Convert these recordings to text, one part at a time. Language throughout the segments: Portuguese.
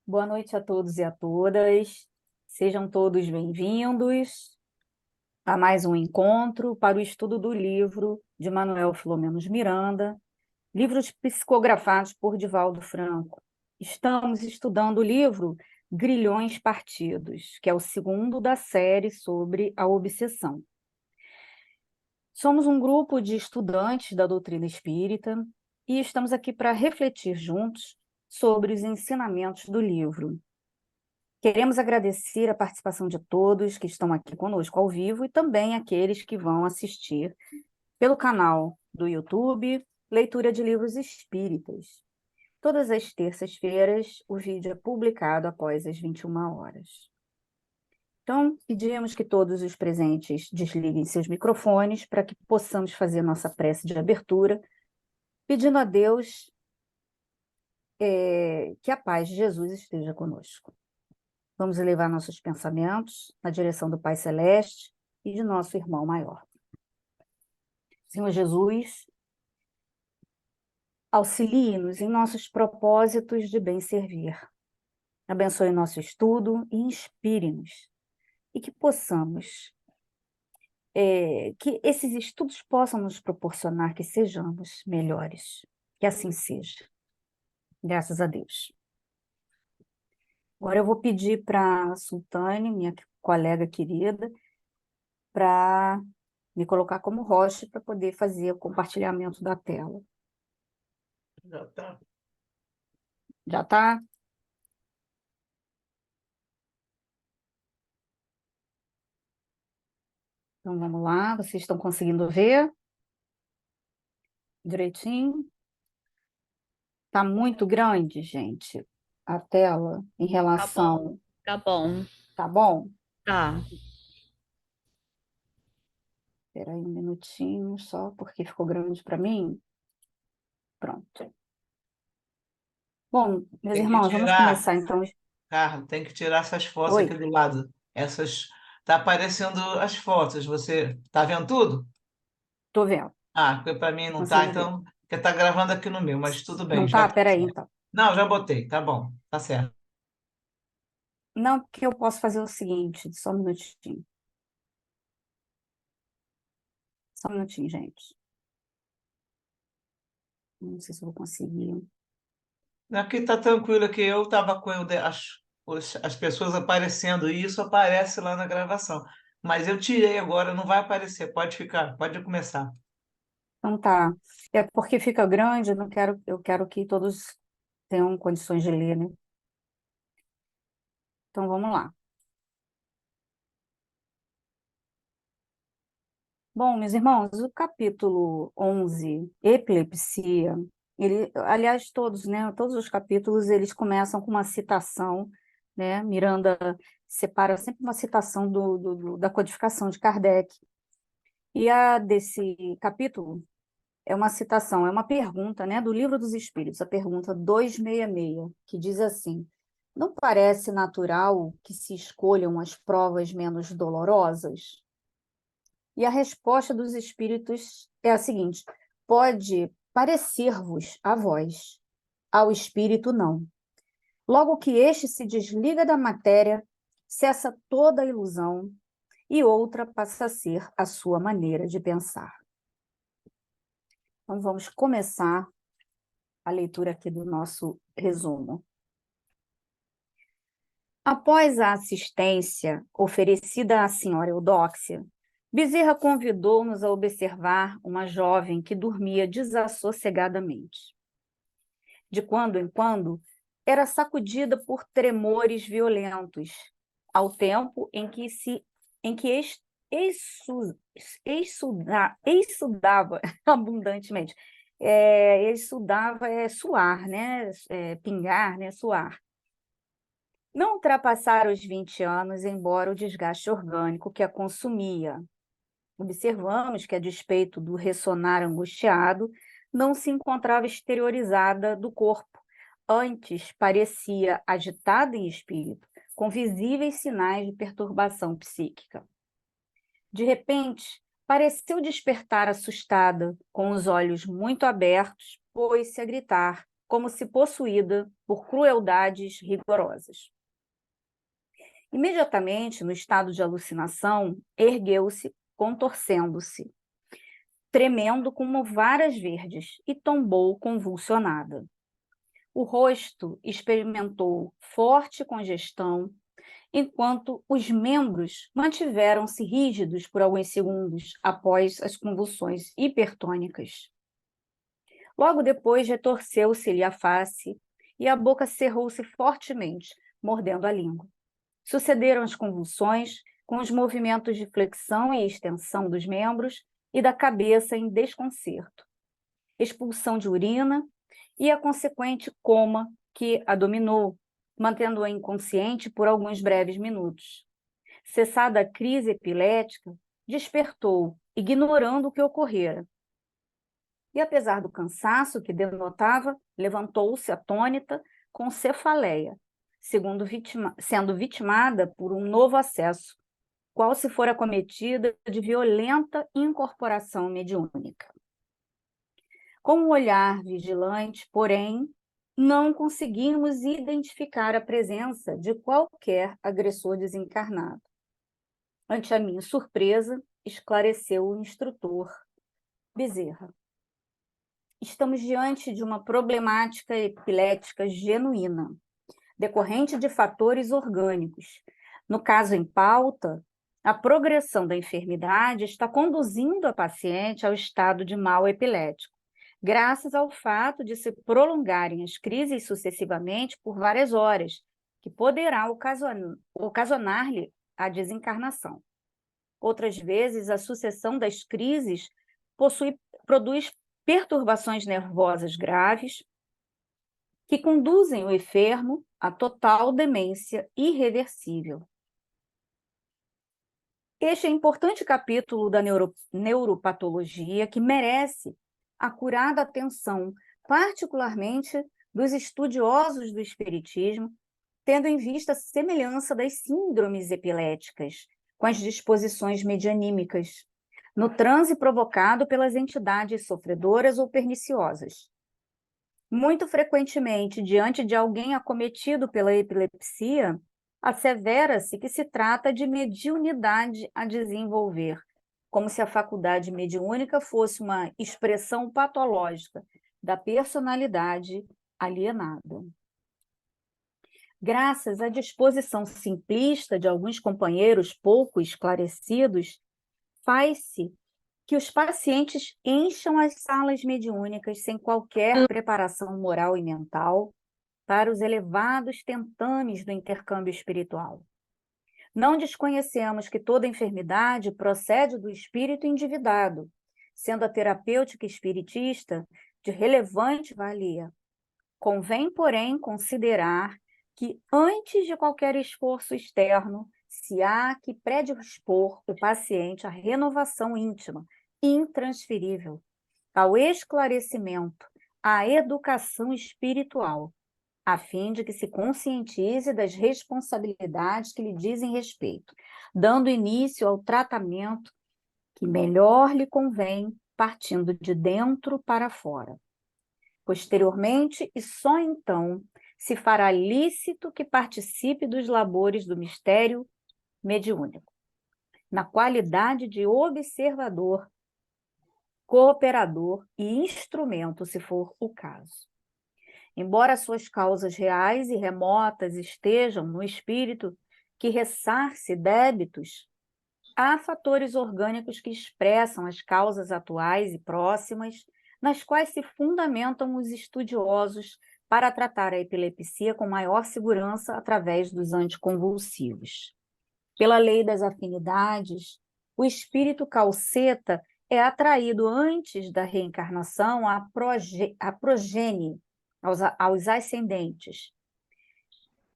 Boa noite a todos e a todas. Sejam todos bem-vindos a mais um encontro para o estudo do livro de Manuel Filomenos Miranda, livros psicografados por Divaldo Franco. Estamos estudando o livro Grilhões Partidos, que é o segundo da série sobre a obsessão. Somos um grupo de estudantes da doutrina espírita e estamos aqui para refletir juntos sobre os ensinamentos do livro. Queremos agradecer a participação de todos que estão aqui conosco ao vivo e também aqueles que vão assistir pelo canal do YouTube Leitura de Livros Espíritas. Todas as terças-feiras, o vídeo é publicado após as 21 horas. Então, pedimos que todos os presentes desliguem seus microfones para que possamos fazer nossa prece de abertura, pedindo a Deus que a paz de Jesus esteja conosco. Vamos elevar nossos pensamentos na direção do Pai Celeste e de nosso irmão maior. Senhor Jesus, auxilie-nos em nossos propósitos de bem servir. Abençoe nosso estudo e inspire-nos. E que possamos, que esses estudos possam nos proporcionar que sejamos melhores. Que assim seja. Graças a Deus. Agora eu vou pedir para a Sultane, minha colega querida, para me colocar como host para poder fazer o compartilhamento da tela. Já tá. Já está? Então vamos lá, vocês estão conseguindo ver direitinho? Está muito grande, gente, a tela em Tá bom, relação. tá bom. Tá bom? Tá. Espera aí um minutinho só, porque ficou grande para mim. Pronto. Bom, meus Tem que irmãos, vamos tirar, começar então. Carla, tem que tirar essas fotos Oi, aqui do lado. Essas. Tá aparecendo as fotos. Você tá vendo tudo? tô vendo, Ah, porque para mim não tá, consigo ver. então. Porque tá gravando aqui no meu, mas tudo bem, Não já tá? tá Espera aí, certo. então. Não, já botei, tá bom, tá certo. Não, porque eu posso fazer o seguinte, só um minutinho. Só um minutinho, gente. Não sei se eu vou conseguir. Aqui tá tranquilo que eu tava com as pessoas aparecendo e isso aparece lá na gravação. Mas eu tirei agora, não vai aparecer. Pode ficar, pode começar. Então tá. É porque fica grande, eu quero que todos tenham condições de ler, né? Então vamos lá. Bom, meus irmãos, o capítulo 11, Epilepsia, aliás, todos, né? Todos os capítulos, eles começam com uma citação, né? Miranda separa sempre uma citação da codificação de Kardec. E a desse capítulo é uma citação, é uma pergunta, né, do Livro dos Espíritos, a pergunta 266, que diz assim: não parece natural que se escolham as provas menos dolorosas? E a resposta dos espíritos é a seguinte: pode parecer-vos a vós, ao espírito não. Logo que este se desliga da matéria, cessa toda a ilusão e outra passa a ser a sua maneira de pensar. Então vamos começar a leitura aqui do nosso resumo. Após a assistência oferecida à senhora Eudóxia, Bezerra convidou-nos a observar uma jovem que dormia desassossegadamente. De quando em quando, era sacudida por tremores violentos, ao tempo em que exsudava abundantemente. Exsudava é suar, né? Pingar, né? Suar. Não ultrapassara os 20 anos, embora o desgaste orgânico que a consumia. Observamos que, a despeito do ressonar angustiado, não se encontrava exteriorizada do corpo. Antes, parecia agitada em espírito, com visíveis sinais de perturbação psíquica. De repente, pareceu despertar assustada, com os olhos muito abertos, pôs-se a gritar, como se possuída por crueldades rigorosas. Imediatamente, no estado de alucinação, ergueu-se, contorcendo-se, tremendo como varas verdes, e tombou convulsionada. O rosto experimentou forte congestão, enquanto os membros mantiveram-se rígidos por alguns segundos após as convulsões hipertônicas. Logo depois, retorceu-se-lhe a face e a boca cerrou-se fortemente, mordendo a língua. Sucederam as convulsões, com os movimentos de flexão e extensão dos membros e da cabeça em desconcerto, expulsão de urina e a consequente coma que a dominou, mantendo-a inconsciente por alguns breves minutos. Cessada a crise epilética, despertou, ignorando o que ocorrera. E, apesar do cansaço que denotava, levantou-se atônita com cefaleia, sendo vitimada por um novo acesso, qual se fora acometida de violenta incorporação mediúnica. Com um olhar vigilante, porém, não conseguimos identificar a presença de qualquer agressor desencarnado. Ante a minha surpresa, esclareceu o instrutor Bezerra. Estamos diante de uma problemática epilética genuína, decorrente de fatores orgânicos. No caso em pauta, a progressão da enfermidade está conduzindo a paciente ao estado de mal epilético, graças ao fato de se prolongarem as crises sucessivamente por várias horas, que poderá ocasionar-lhe a desencarnação. Outras vezes, a sucessão das crises produz perturbações nervosas graves, que conduzem o enfermo à total demência irreversível. Este é um importante capítulo da neuropatologia que merece acurada atenção, particularmente dos estudiosos do espiritismo, tendo em vista a semelhança das síndromes epiléticas com as disposições medianímicas, no transe provocado pelas entidades sofredoras ou perniciosas. Muito frequentemente, diante de alguém acometido pela epilepsia, assevera-se que se trata de mediunidade a desenvolver, como se a faculdade mediúnica fosse uma expressão patológica da personalidade alienada. Graças à disposição simplista de alguns companheiros pouco esclarecidos, faz-se que os pacientes encham as salas mediúnicas sem qualquer preparação moral e mental para os elevados tentames do intercâmbio espiritual. Não desconhecemos que toda enfermidade procede do espírito endividado, sendo a terapêutica espiritista de relevante valia. Convém, porém, considerar que, antes de qualquer esforço externo, se há que predispor o paciente à renovação íntima, intransferível, ao esclarecimento, à educação espiritual, a fim de que se conscientize das responsabilidades que lhe dizem respeito, dando início ao tratamento que melhor lhe convém, partindo de dentro para fora. Posteriormente, e só então, se fará lícito que participe dos labores do mistério mediúnico, na qualidade de observador, cooperador e instrumento, se for o caso. Embora suas causas reais e remotas estejam no espírito que ressarce débitos, há fatores orgânicos que expressam as causas atuais e próximas, nas quais se fundamentam os estudiosos para tratar a epilepsia com maior segurança através dos anticonvulsivos. Pela lei das afinidades, o espírito calceta é atraído antes da reencarnação à progênie, aos ascendentes,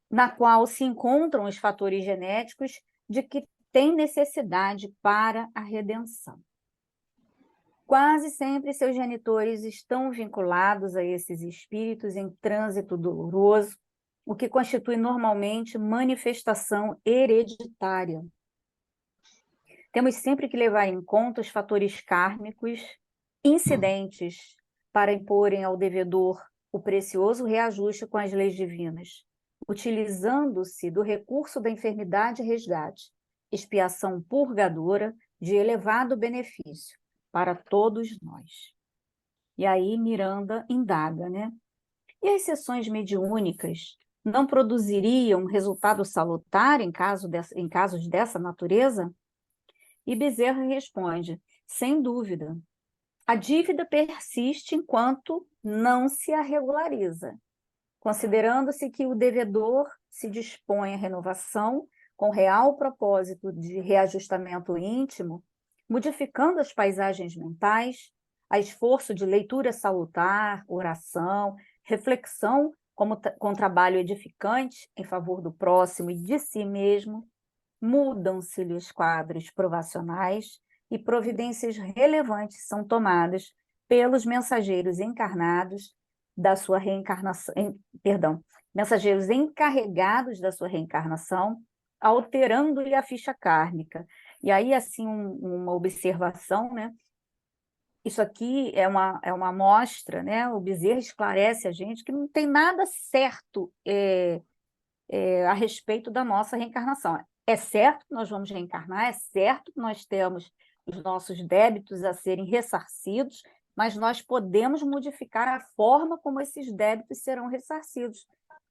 na qual se encontram os fatores genéticos de que tem necessidade para a redenção. Quase sempre seus genitores estão vinculados a esses espíritos em trânsito doloroso, o que constitui normalmente manifestação hereditária. Temos sempre que levar em conta os fatores kármicos incidentes para imporem ao devedor o precioso reajuste com as leis divinas, utilizando-se do recurso da enfermidade e resgate, expiação purgadora de elevado benefício para todos nós. E aí Miranda indaga, né? E as sessões mediúnicas não produziriam resultado salutar em casos dessa natureza? E Bezerra responde, sem dúvida. A dívida persiste enquanto não se a regulariza, considerando-se que o devedor se dispõe à renovação com real propósito de reajustamento íntimo, modificando as paisagens mentais, a esforço de leitura salutar, oração, reflexão com trabalho edificante em favor do próximo e de si mesmo, mudam-se-lhe os quadros provacionais e providências relevantes são tomadas pelos mensageiros encarnados da sua reencarnação, mensageiros encarregados da sua reencarnação, alterando-lhe a ficha kármica. E aí, assim, uma observação, né? Isso aqui é uma amostra, né? O Bezerra esclarece a gente que não tem nada certo a respeito da nossa reencarnação. É certo que nós vamos reencarnar, é certo que nós temos os nossos débitos a serem ressarcidos, mas nós podemos modificar a forma como esses débitos serão ressarcidos,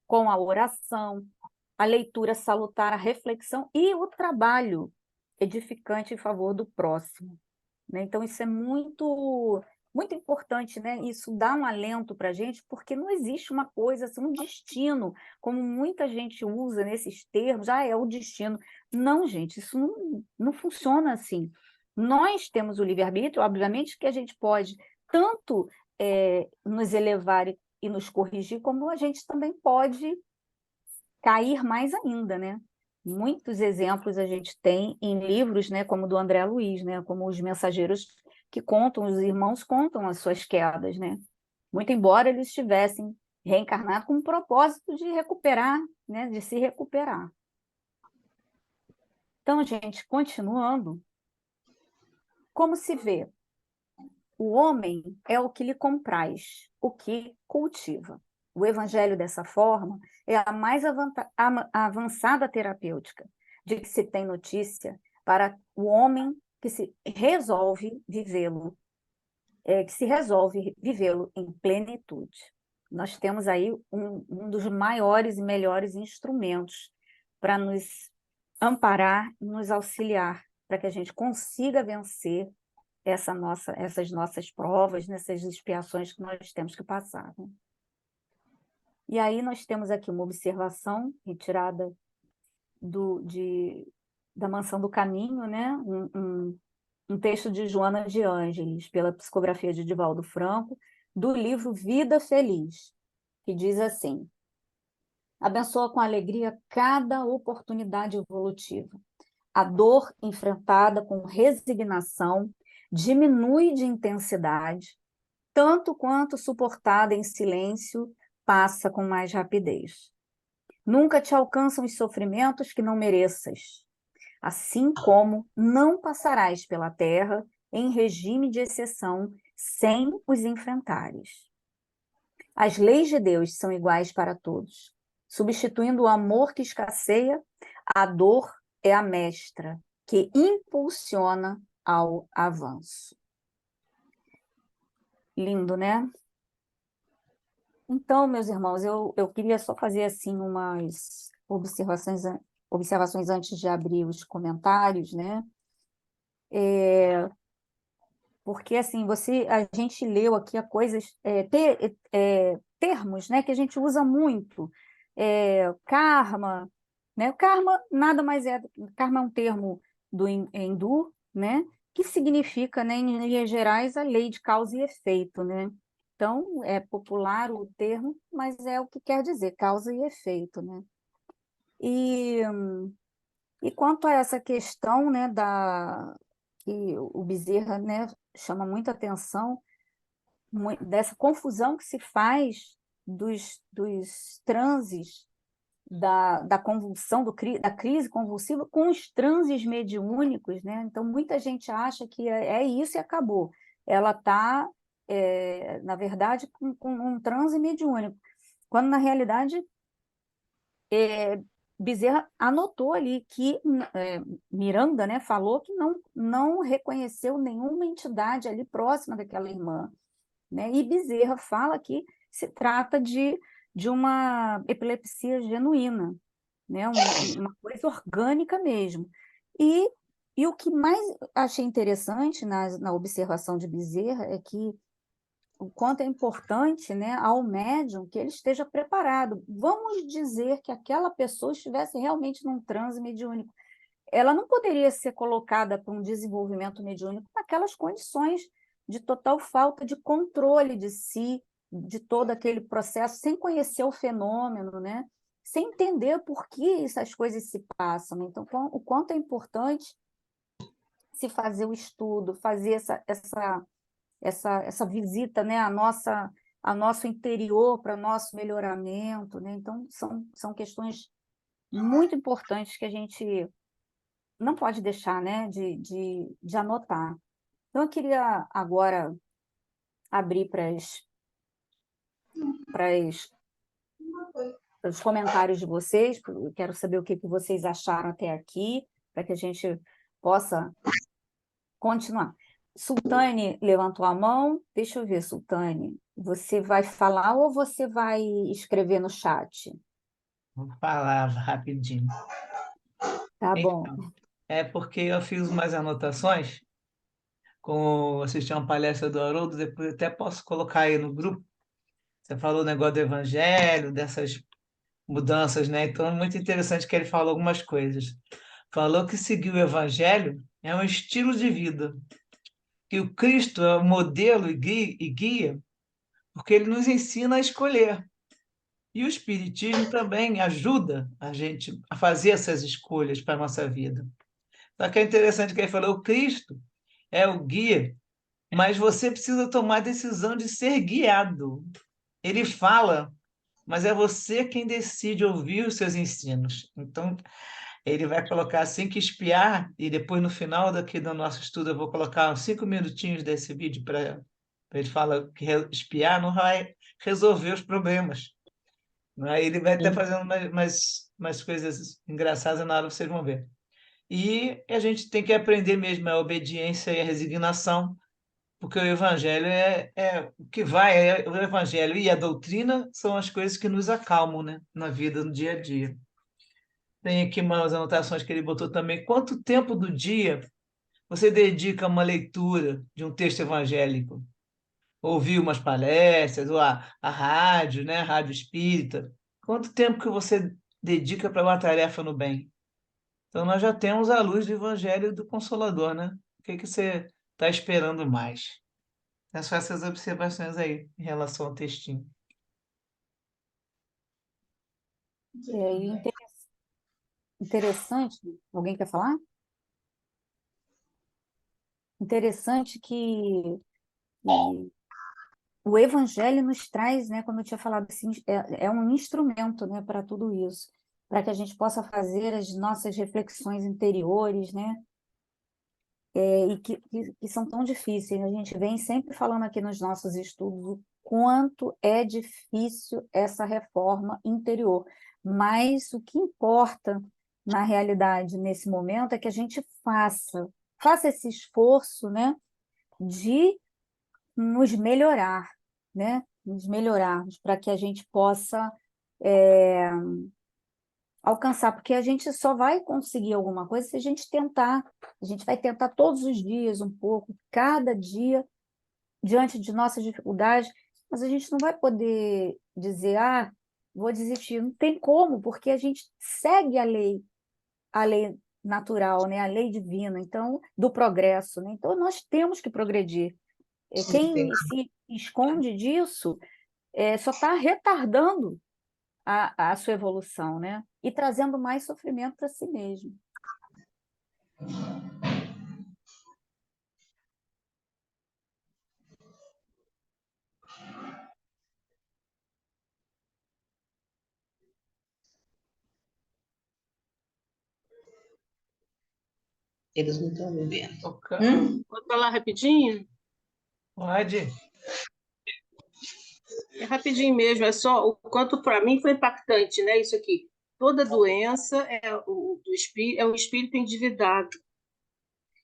com a oração, a leitura salutar, a reflexão e o trabalho edificante em favor do próximo, né? Então, isso é muito, muito importante, né? Isso dá um alento para a gente, porque não existe uma coisa assim, um destino, como muita gente usa nesses termos, é o destino. Não, gente, isso não funciona assim. Nós temos o livre-arbítrio, obviamente que a gente pode tanto nos elevar e nos corrigir, como a gente também pode cair mais ainda, né? Muitos exemplos a gente tem em livros, né, como o do André Luiz, né, como os mensageiros que contam, os irmãos contam as suas quedas, né? Muito embora eles estivessem reencarnados com o propósito de recuperar, né, de se recuperar. Então, gente, continuando, como se vê? O homem é o que lhe compraz, o que cultiva. O evangelho, dessa forma, é a mais avançada terapêutica de que se tem notícia para o homem que se resolve vivê-lo, em plenitude. Nós temos aí um dos maiores e melhores instrumentos para nos amparar e nos auxiliar, para que a gente consiga vencer essas nossas provas, nessas expiações que nós temos que passar, né? E aí nós temos aqui uma observação retirada da Mansão do Caminho, né? Um texto de Joana de Ângeles, pela psicografia de Divaldo Franco, do livro Vida Feliz, que diz assim: abençoa com alegria cada oportunidade evolutiva. A dor enfrentada com resignação diminui de intensidade, tanto quanto suportada em silêncio passa com mais rapidez. Nunca te alcançam os sofrimentos que não mereças, assim como não passarás pela terra em regime de exceção sem os enfrentares. As leis de Deus são iguais para todos. Substituindo o amor que escasseia, a dor é a mestra que impulsiona ao avanço. Lindo, né? Então, meus irmãos, eu queria só fazer assim umas observações antes de abrir os comentários, né? Porque assim, a gente leu aqui termos, né, que a gente usa muito, karma, né? O karma nada mais karma é um termo do hindu, né, que significa, né, em linhas gerais, a lei de causa e efeito, né? Então, é popular o termo, mas é o que quer dizer, causa e efeito, né? E, e quanto a essa questão, né, que o Bezerra, né, chama muita atenção, dessa confusão que se faz dos transes da convulsão, da crise convulsiva com os transes mediúnicos, né? Então, muita gente acha que é isso e acabou. Ela está na verdade, com um transe mediúnico, quando, na realidade, Bezerra anotou ali que Miranda, né, falou que não reconheceu nenhuma entidade ali próxima daquela irmã, né? E Bezerra fala que se trata de uma epilepsia genuína, né? Uma coisa orgânica mesmo. E, e o que mais achei interessante na observação de Bezerra é que o quanto é importante, né, ao médium que ele esteja preparado. Vamos dizer que aquela pessoa estivesse realmente num transe mediúnico. Ela não poderia ser colocada para um desenvolvimento mediúnico naquelas condições de total falta de controle de si, de todo aquele processo, sem conhecer o fenômeno, né? Sem entender por que essas coisas se passam. Então, o quanto é importante se fazer o estudo, fazer essa visita, né, a nosso interior para nosso melhoramento, né? Então, são questões muito importantes que a gente não pode deixar, né, de anotar. Então, eu queria agora abrir para os comentários de vocês, eu quero saber o que vocês acharam até aqui, para que a gente possa continuar. Sultane levantou a mão. Deixa eu ver, Sultane. Você vai falar ou você vai escrever no chat? Vou falar rapidinho. Tá bom. Então, é porque eu fiz umas anotações, com assisti a uma palestra do Haroldo, depois até posso colocar aí no grupo. Você falou o negócio do evangelho, dessas mudanças, né? Então, é muito interessante que ele falou algumas coisas. Falou que seguir o evangelho é um estilo de vida, que o Cristo é o modelo e guia, porque ele nos ensina a escolher. E o Espiritismo também ajuda a gente a fazer essas escolhas para a nossa vida. Só que é interessante que ele falou, o Cristo é o guia, mas você precisa tomar a decisão de ser guiado. Ele fala, mas é você quem decide ouvir os seus ensinos. Então, ele vai colocar assim que espiar, e depois no final daqui do nosso estudo eu vou colocar uns 5 minutinhos desse vídeo para ele falar que espiar não vai resolver os problemas. Né? Ele vai estar fazendo umas coisas engraçadas na hora, vocês vão ver. E a gente tem que aprender mesmo a obediência e a resignação, porque o evangelho é o que vai, o evangelho e a doutrina são as coisas que nos acalmam, né, na vida, no dia a dia. Tem aqui umas anotações que ele botou também. Quanto tempo do dia você dedica a uma leitura de um texto evangélico? Ouvir umas palestras, ou a rádio, né, a rádio espírita? Quanto tempo que você dedica para uma tarefa no bem? Então, nós já temos a luz do Evangelho do Consolador, né? O que que você está esperando mais? É só essas observações aí em relação ao textinho. É interessante. Alguém quer falar? Interessante que o Evangelho nos traz, né, como eu tinha falado, assim, é um instrumento, né, para tudo isso, para que a gente possa fazer as nossas reflexões interiores, né, e que são tão difíceis. A gente vem sempre falando aqui nos nossos estudos o quanto é difícil essa reforma interior. Mas o que importa, na realidade, nesse momento, é que a gente faça esse esforço, né, de nos melhorar, né? Nos melhorarmos para que a gente possa alcançar, porque a gente só vai conseguir alguma coisa se a gente tentar. A gente vai tentar todos os dias um pouco, cada dia, diante de nossas dificuldades, mas a gente não vai poder dizer, vou desistir. Não tem como, porque a gente segue a lei natural, né? A lei divina, então, do progresso, né? Então, nós temos que progredir. Quem se esconde disso só está retardando a sua evolução, né? E trazendo mais sofrimento para si mesmo. Eles não estão me vendo. Ok. Posso falar rapidinho? Pode. É rapidinho mesmo, é só o quanto para mim foi impactante, né? Isso aqui. Toda doença é o espírito endividado.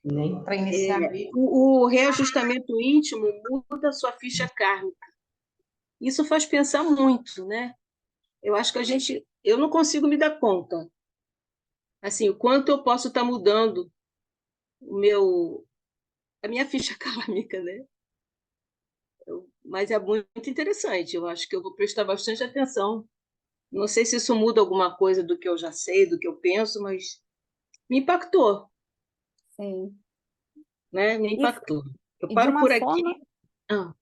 Nem para iniciar a vida. O reajustamento íntimo muda a sua ficha kármica. Isso faz pensar muito, né? Eu acho que eu não consigo me dar conta, assim, o quanto eu posso estar mudando a minha ficha kármica, né? Mas é muito interessante. Eu acho que eu vou prestar bastante atenção. Não sei se isso muda alguma coisa do que eu já sei, do que eu penso, mas me impactou, Sim. né? Me E, impactou. Eu e de paro uma por aqui. forma, Ah,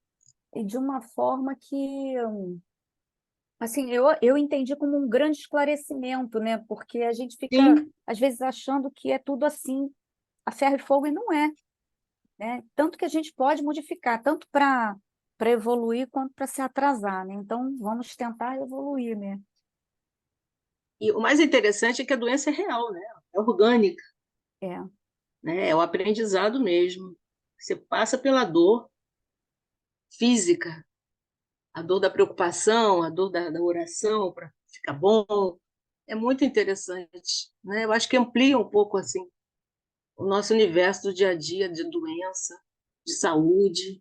e de uma forma que, assim, eu entendi como um grande esclarecimento, né? Porque a gente fica, sim, às vezes, achando que é tudo assim, a ferro e fogo, e não é, né? Tanto que a gente pode modificar, tanto para evoluir quanto para se atrasar, né? Então, vamos tentar evoluir, né? e o mais interessante é que a doença é real, né? É orgânica, É, né? É o aprendizado mesmo. Você passa pela dor física, a dor da preocupação, a dor da oração para ficar bom. É muito interessante, né? Eu acho que amplia um pouco assim o nosso universo do dia a dia de doença, de saúde,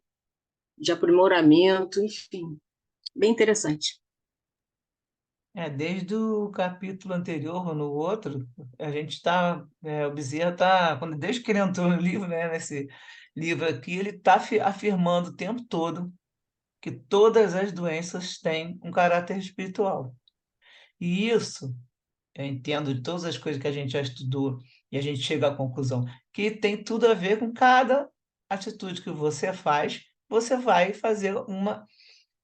de aprimoramento, enfim, bem interessante. Desde o capítulo anterior no outro, a gente está, o Bezerra está, desde que ele entrou no livro, né, nesse livro aqui, ele está afirmando o tempo todo que todas as doenças têm um caráter espiritual. E isso, eu entendo de todas as coisas que a gente já estudou e a gente chega à conclusão que tem tudo a ver com cada atitude que você faz, você vai fazer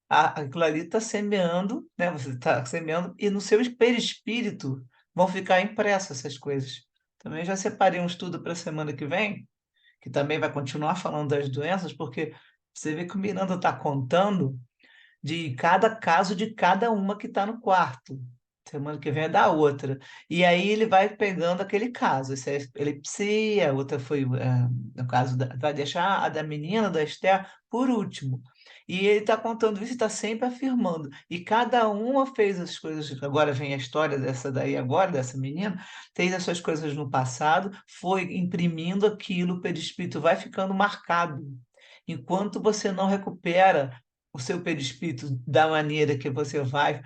aquilo ali está semeando, né? Você está semeando, e no seu perispírito vão ficar impressas essas coisas. Também já separei um estudo para a semana que vem, que também vai continuar falando das doenças, porque você vê que o Miranda está contando de cada caso de cada uma que está no quarto. Semana que vem é da outra. E aí ele vai pegando aquele caso. Esse é epilepsia, a outra foi, no caso, vai deixar a da menina, da Esther, por último. E ele está contando isso e está sempre afirmando. E cada uma fez as coisas. Agora vem a história dessa daí, agora, dessa menina, fez as suas coisas no passado, foi imprimindo aquilo, o perispírito vai ficando marcado. Enquanto você não recupera o seu perispírito da maneira que você vai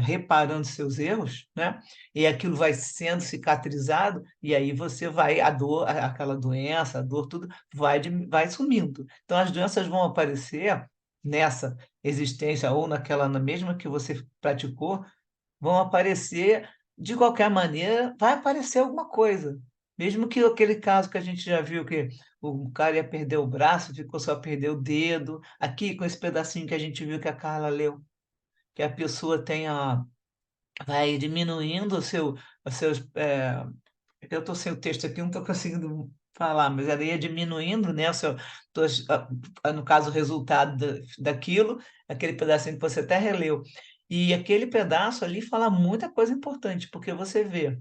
reparando seus erros, né? E aquilo vai sendo cicatrizado, e aí você vai, a dor, aquela doença, a dor, tudo vai sumindo. Então, as doenças vão aparecer nessa existência ou naquela na mesma que você praticou, vão aparecer de qualquer maneira, vai aparecer alguma coisa. Mesmo que aquele caso que a gente já viu que o cara ia perder o braço, ficou só perder o dedo. Aqui, com esse pedacinho que a gente viu que a Carla leu, que a pessoa vai diminuindo os seus. Eu estou sem o texto aqui, não estou conseguindo falar, mas ela ia diminuindo, né, no caso, o resultado daquilo, aquele pedacinho que você até releu. E aquele pedaço ali fala muita coisa importante, porque você vê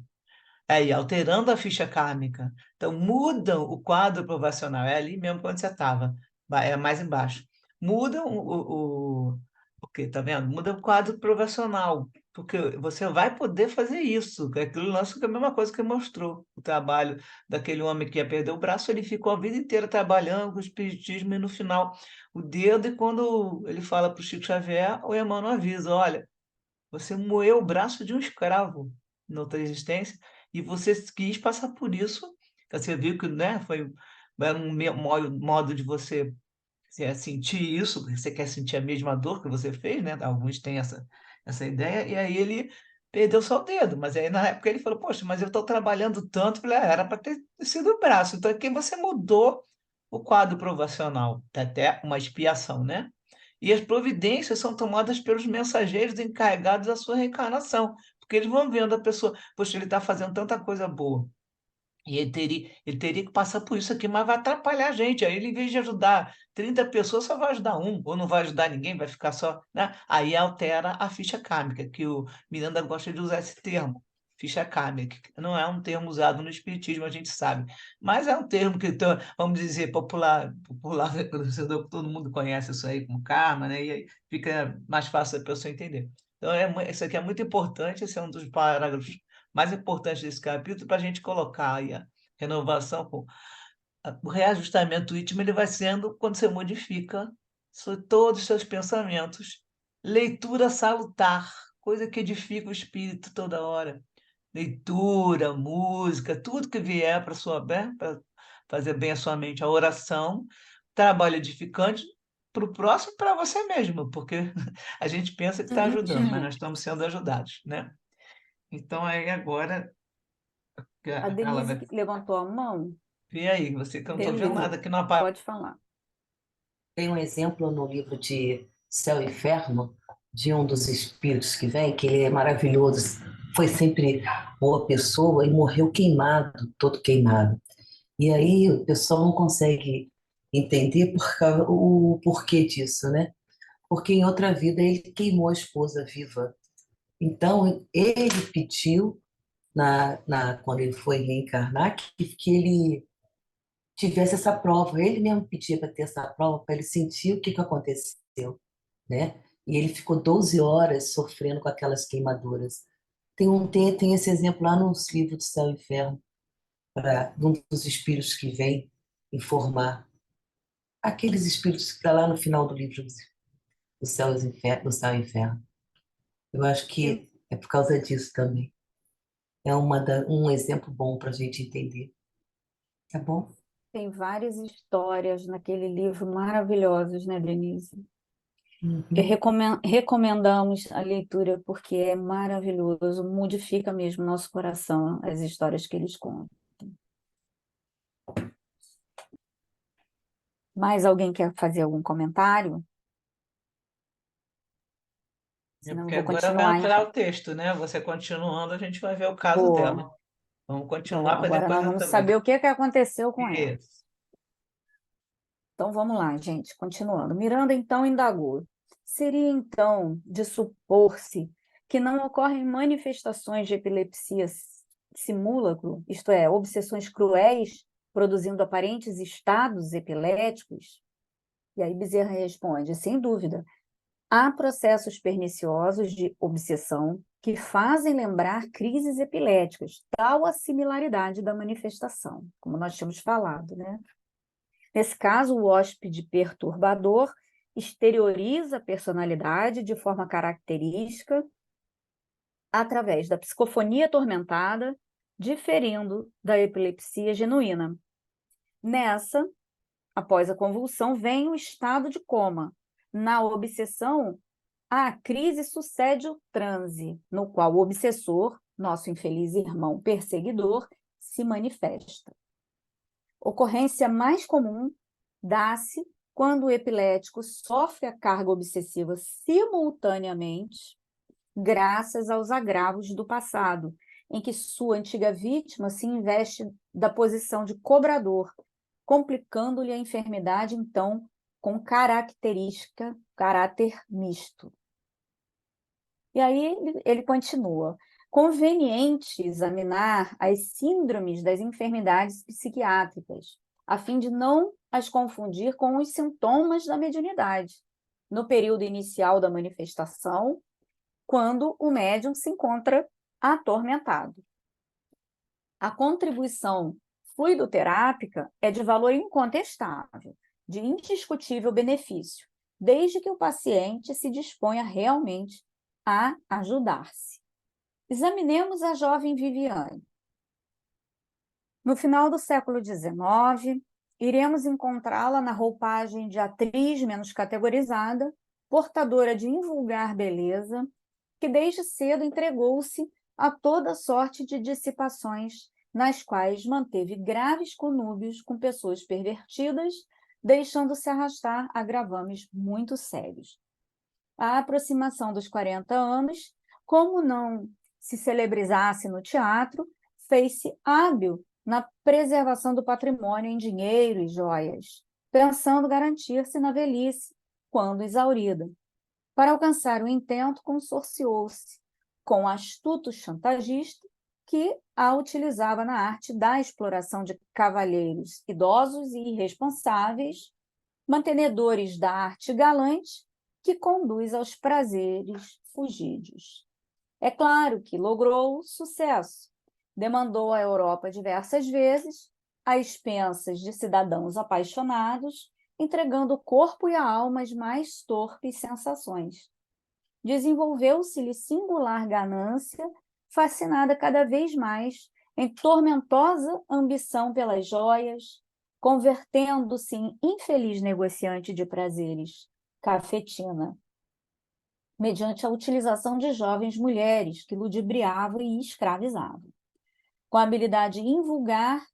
aí, alterando a ficha kármica. Então, mudam o quadro provacional. É ali mesmo quando você estava, é mais embaixo. Mudam o quê? Tá vendo? Muda o quadro provacional, porque você vai poder fazer isso. Que é aquilo lance que é a mesma coisa que mostrou o trabalho daquele homem que ia perder o braço, ele ficou a vida inteira trabalhando com o espiritismo e no final o dedo, e quando ele fala para o Chico Xavier, o Emmanuel avisa, olha, você moeu o braço de um escravo na outra existência e você quis passar por isso. Você viu que, né, era um modo de você sentir isso, você quer sentir a mesma dor que você fez, né? Alguns têm essa ideia, e aí ele perdeu só o dedo, mas aí na época ele falou, poxa, mas eu estou trabalhando tanto, eu falei, era para ter sido o braço, então aqui você mudou o quadro provacional, tá até uma expiação, né? E as providências são tomadas pelos mensageiros encarregados da sua reencarnação, porque eles vão vendo a pessoa, poxa, ele está fazendo tanta coisa boa, e ele teria que passar por isso aqui, mas vai atrapalhar a gente. Aí ele, em vez de ajudar 30 pessoas, só vai ajudar um, ou não vai ajudar ninguém, vai ficar só, né? Aí altera a ficha kármica, que o Miranda gosta de usar esse termo. ficha kármica, que não é um termo usado no espiritismo, a gente sabe, mas é um termo que, então, vamos dizer, popular, todo mundo conhece isso aí como karma, né? E aí fica mais fácil da pessoa entender. Então, isso aqui é muito importante, esse é um dos parágrafos mais importantes desse capítulo, para a gente colocar aí a renovação, o reajustamento íntimo ele vai sendo quando você modifica todos os seus pensamentos. Leitura salutar, coisa que edifica o espírito toda hora. Leitura, música, tudo que vier para sua para fazer bem a sua mente, a oração, trabalho edificante para o próximo e para você mesmo, porque a gente pensa que está ajudando, mas nós estamos sendo ajudados, né? Então aí agora A ela Denise vai. levantou a mão. E aí, você que eu não estou vendo Beleza, nada aqui no aparelho. pode falar. Tem um exemplo no livro de Céu e Inferno, de um dos espíritos que vem, que ele é maravilhoso, foi sempre boa pessoa e morreu queimado, todo queimado. E aí o pessoal não consegue entender o porquê disso, né? Porque em outra vida ele queimou a esposa viva. Então ele pediu, quando ele foi reencarnar, que ele tivesse essa prova. Ele mesmo pedia para ter essa prova, para ele sentir o que que aconteceu, né? E ele ficou 12 horas sofrendo com aquelas queimaduras. Tem esse exemplo lá nos livros do Céu e Inferno, de um dos espíritos que vem informar. Aqueles espíritos que estão lá no final do livro do Céu e Inferno. Eu acho Tem, que é por causa disso também. É um exemplo bom para a gente entender. Tá bom? tem várias histórias naquele livro maravilhosas, né, Denise? Que Uhum. recomendamos a leitura porque é maravilhoso, modifica mesmo nosso coração, as histórias que eles contam. Mais alguém quer fazer algum comentário? É Senão eu porque vou agora vai continuar, entrar então. o texto, né? Você continuando, a gente vai ver o caso Boa. dela. Vamos Então, continuar para agora depois nós eu vamos também. saber o que que aconteceu com ela. Isso. Então vamos lá, gente, continuando. Miranda então indagou: seria então de supor-se que não ocorrem manifestações de epilepsia simúlacro, isto é, obsessões cruéis, produzindo aparentes estados epiléticos? E aí Bezerra responde: sem dúvida, há processos perniciosos de obsessão que fazem lembrar crises epiléticas, tal a similaridade da manifestação, como nós tínhamos falado, né? Nesse caso, o hóspede perturbador exterioriza a personalidade de forma característica através da psicofonia atormentada, diferindo da epilepsia genuína. Nessa, após a convulsão, vem o estado de coma. Na obsessão, a crise sucede o transe, no qual o obsessor, nosso infeliz irmão perseguidor, se manifesta. Ocorrência mais comum dá-se quando o epilético sofre a carga obsessiva simultaneamente, graças aos agravos do passado, em que sua antiga vítima se investe da posição de cobrador, complicando-lhe a enfermidade, então, com caráter misto. E aí ele continua. Conveniente examinar as síndromes das enfermidades psiquiátricas, a fim de não as confundir com os sintomas da mediunidade, no período inicial da manifestação, quando o médium se encontra atormentado. A contribuição fluidoterápica é de valor incontestável, de indiscutível benefício, desde que o paciente se disponha realmente a ajudar-se. Examinemos a jovem Viviane. No final do século XIX, iremos encontrá-la na roupagem de atriz menos categorizada, portadora de invulgar beleza, que desde cedo entregou-se a toda sorte de dissipações, nas quais manteve graves conúbios com pessoas pervertidas, deixando-se arrastar a gravames muito sérios. A aproximação dos 40 anos, como não se celebrizasse no teatro, fez-se hábil na preservação do patrimônio em dinheiro e joias, pensando garantir-se na velhice, quando exaurida. Para alcançar o intento, consorciou-se com astuto chantagista que a utilizava na arte da exploração de cavalheiros idosos e irresponsáveis, mantenedores da arte galante, que conduz aos prazeres fugídios. É claro que logrou sucesso. Demandou a Europa diversas vezes, a expensas de cidadãos apaixonados, entregando o corpo e a alma às mais torpes sensações. Desenvolveu-se-lhe singular ganância, fascinada cada vez mais em tormentosa ambição pelas joias, convertendo-se em infeliz negociante de prazeres, cafetina, mediante a utilização de jovens mulheres que ludibriavam e escravizavam. Com habilidade invulgar,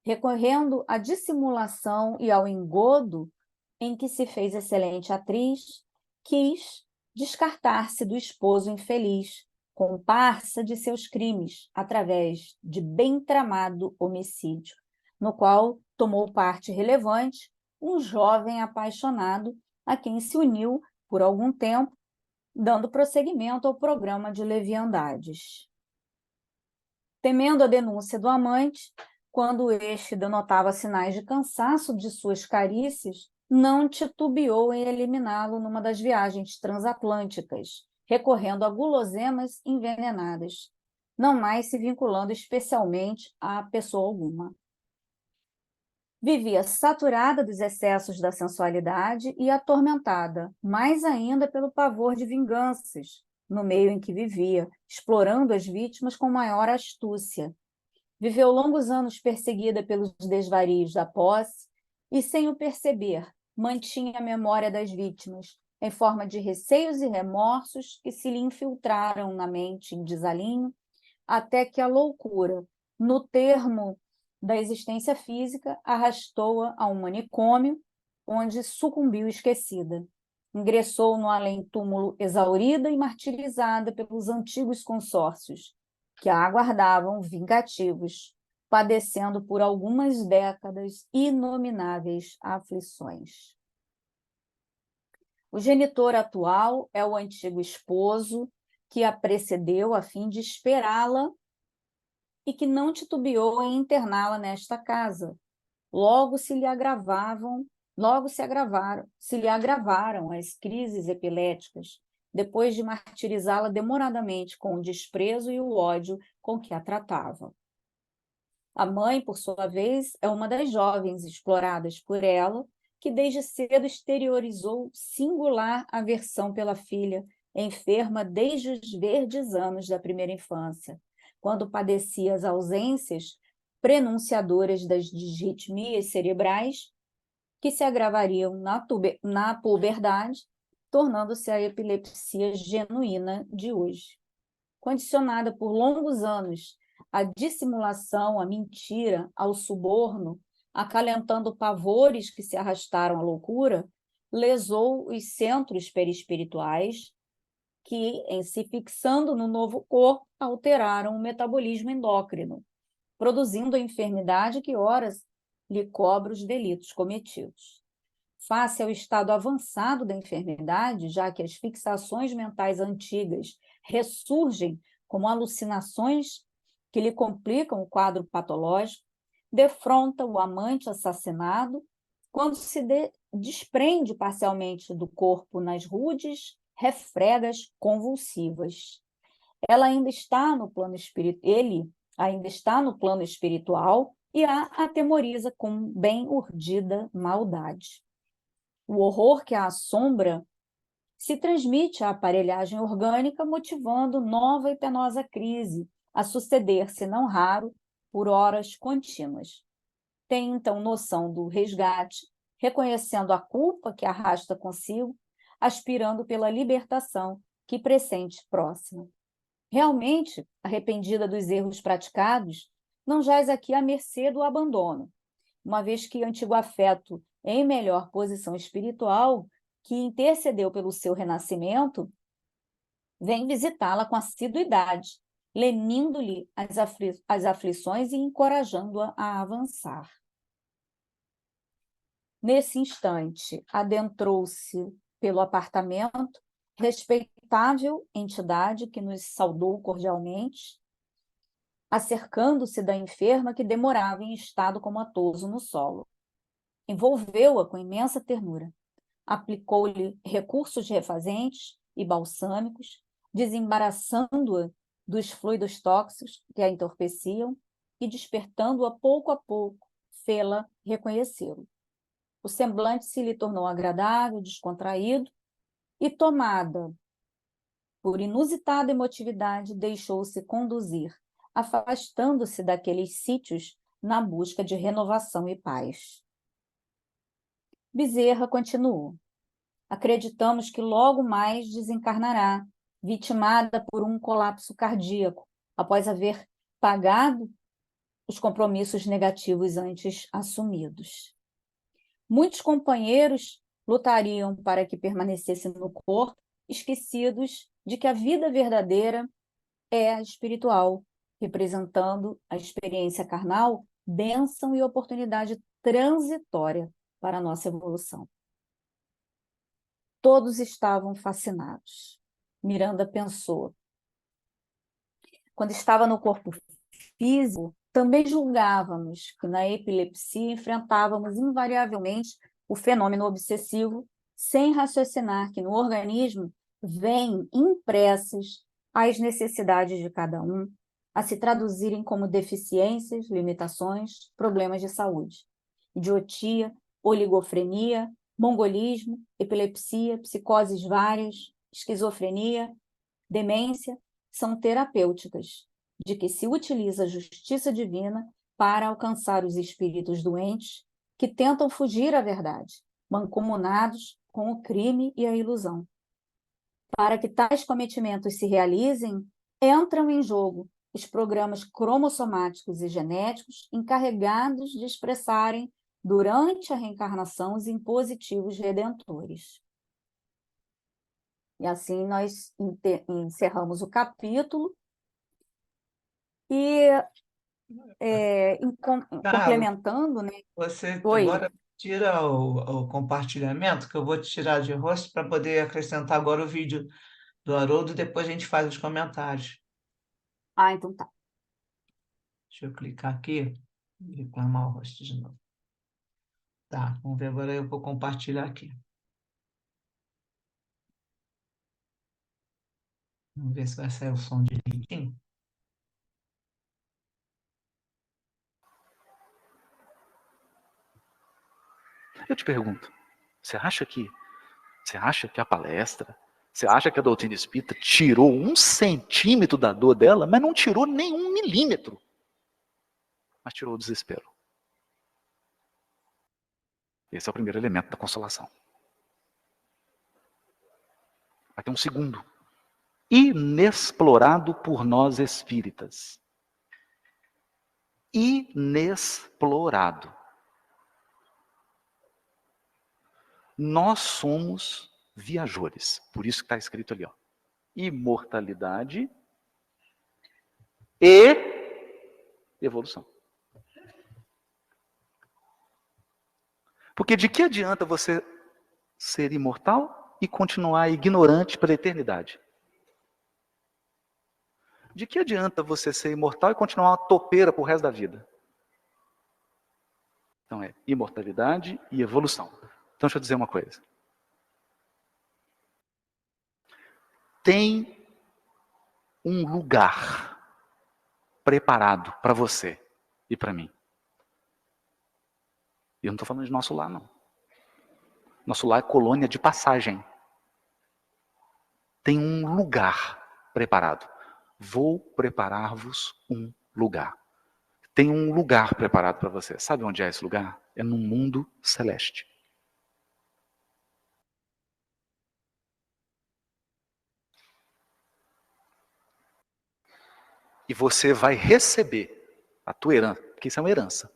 recorrendo à dissimulação e ao engodo em que se fez excelente atriz, quis descartar-se do esposo infeliz, comparsa de seus crimes, através de bem tramado homicídio, no qual tomou parte relevante um jovem apaixonado a quem se uniu por algum tempo, dando prosseguimento ao programa de leviandades. Temendo a denúncia do amante, quando este denotava sinais de cansaço de suas carícias, não titubeou em eliminá-lo numa das viagens transatlânticas, recorrendo a guloseimas envenenadas, não mais se vinculando especialmente a pessoa alguma. Vivia saturada dos excessos da sensualidade e atormentada, mais ainda pelo pavor de vinganças, no meio em que vivia, explorando as vítimas com maior astúcia. Viveu longos anos perseguida pelos desvarios da posse e, sem o perceber, mantinha a memória das vítimas, em forma de receios e remorsos que se lhe infiltraram na mente em desalinho, até que a loucura, no termo da existência física, arrastou-a a um manicômio, onde sucumbiu esquecida. Ingressou no além-túmulo exaurida e martirizada pelos antigos consórcios, que a aguardavam vingativos, padecendo por algumas décadas inomináveis aflições. O genitor atual é o antigo esposo que a precedeu a fim de esperá-la e que não titubeou em interná-la nesta casa. Logo se lhe agravaram as crises epiléticas, depois de martirizá-la demoradamente com o desprezo e o ódio com que a tratava. A mãe, por sua vez, é uma das jovens exploradas por ela, que desde cedo exteriorizou singular aversão pela filha, enferma desde os verdes anos da primeira infância, quando padecia as ausências prenunciadoras das disritmias cerebrais, que se agravariam na puberdade, tornando-se a epilepsia genuína de hoje. Condicionada por longos anos à dissimulação, à mentira, ao suborno, acalentando pavores que se arrastaram à loucura, lesou os centros perispirituais que, em se fixando no novo corpo, alteraram o metabolismo endócrino, produzindo a enfermidade que, horas, lhe cobra os delitos cometidos. Face ao estado avançado da enfermidade, já que as fixações mentais antigas ressurgem como alucinações que lhe complicam o quadro patológico, defronta o amante assassinado quando se desprende parcialmente do corpo nas rudes refregas convulsivas. Ele ainda está no plano espiritual e a atemoriza com bem urdida maldade. O horror que a assombra se transmite à aparelhagem orgânica, motivando nova e penosa crise, a suceder-se, não raro, por horas contínuas. Tem, então, noção do resgate, reconhecendo a culpa que arrasta consigo, aspirando pela libertação que pressente próxima. Realmente, arrependida dos erros praticados, não jaz aqui à mercê do abandono, uma vez que antigo afeto, em melhor posição espiritual, que intercedeu pelo seu renascimento, vem visitá-la com assiduidade, lenindo-lhe as aflições e encorajando-a a avançar. Nesse instante, adentrou-se pelo apartamento, respeitável entidade que nos saudou cordialmente, acercando-se da enferma que demorava em estado comatoso no solo. Envolveu-a com imensa ternura. Aplicou-lhe recursos refazentes e balsâmicos, desembaraçando-a dos fluidos tóxicos que a entorpeciam e despertando-a pouco a pouco, fê-la reconhecê-lo. O semblante se lhe tornou agradável, descontraído, e, tomada por inusitada emotividade, deixou-se conduzir, afastando-se daqueles sítios na busca de renovação e paz. Bezerra continuou. Acreditamos que logo mais desencarnará, vitimada por um colapso cardíaco, após haver pagado os compromissos negativos antes assumidos. Muitos companheiros lutariam para que permanecesse no corpo, esquecidos de que a vida verdadeira é a espiritual, representando a experiência carnal, bênção e oportunidade transitória para a nossa evolução. Todos estavam fascinados. Miranda pensou. Quando estava no corpo físico, também julgávamos que na epilepsia enfrentávamos invariavelmente o fenômeno obsessivo, sem raciocinar que no organismo vêm impressas as necessidades de cada um, a se traduzirem como deficiências, limitações, problemas de saúde. Idiotia, oligofrenia, mongolismo, epilepsia, psicoses várias, esquizofrenia, demência, são terapêuticas, de que se utiliza a justiça divina para alcançar os espíritos doentes que tentam fugir à verdade, mancomunados com o crime e a ilusão. Para que tais cometimentos se realizem, entram em jogo os programas cromossomáticos e genéticos encarregados de expressarem, durante a reencarnação, os impositivos redentores. E assim nós encerramos o capítulo e complementando, né? Você Oi. agora tira o compartilhamento, que eu vou te tirar de rosto para poder acrescentar agora o vídeo do Haroldo, depois a gente faz os comentários. Ah, então tá. Deixa eu clicar aqui e reclamar o rosto de novo. Tá, vamos ver agora, eu vou compartilhar aqui. Vamos ver se vai sair o som direitinho. Eu te pergunto, você acha que a palestra, você acha que a doutrina espírita tirou 1 centímetro da dor dela, mas não tirou nem 1 milímetro, mas tirou o desespero. Esse é o primeiro elemento da consolação. Vai ter um segundo, inexplorado por nós espíritas. Inexplorado. Nós somos viajores, por isso que está escrito ali, ó, imortalidade e evolução. Porque de que adianta você ser imortal e continuar ignorante pela eternidade? De que adianta você ser imortal e continuar uma topeira pro resto da vida? Então é imortalidade e evolução. Então deixa eu dizer uma coisa. Tem um lugar preparado para você e para mim. E eu não estou falando de nosso lar, não. Nosso lar é colônia de passagem. Tem um lugar preparado. Vou preparar-vos um lugar. Tem um lugar preparado para você. Sabe onde é esse lugar? É no mundo celeste. E você vai receber a tua herança, porque isso é uma herança.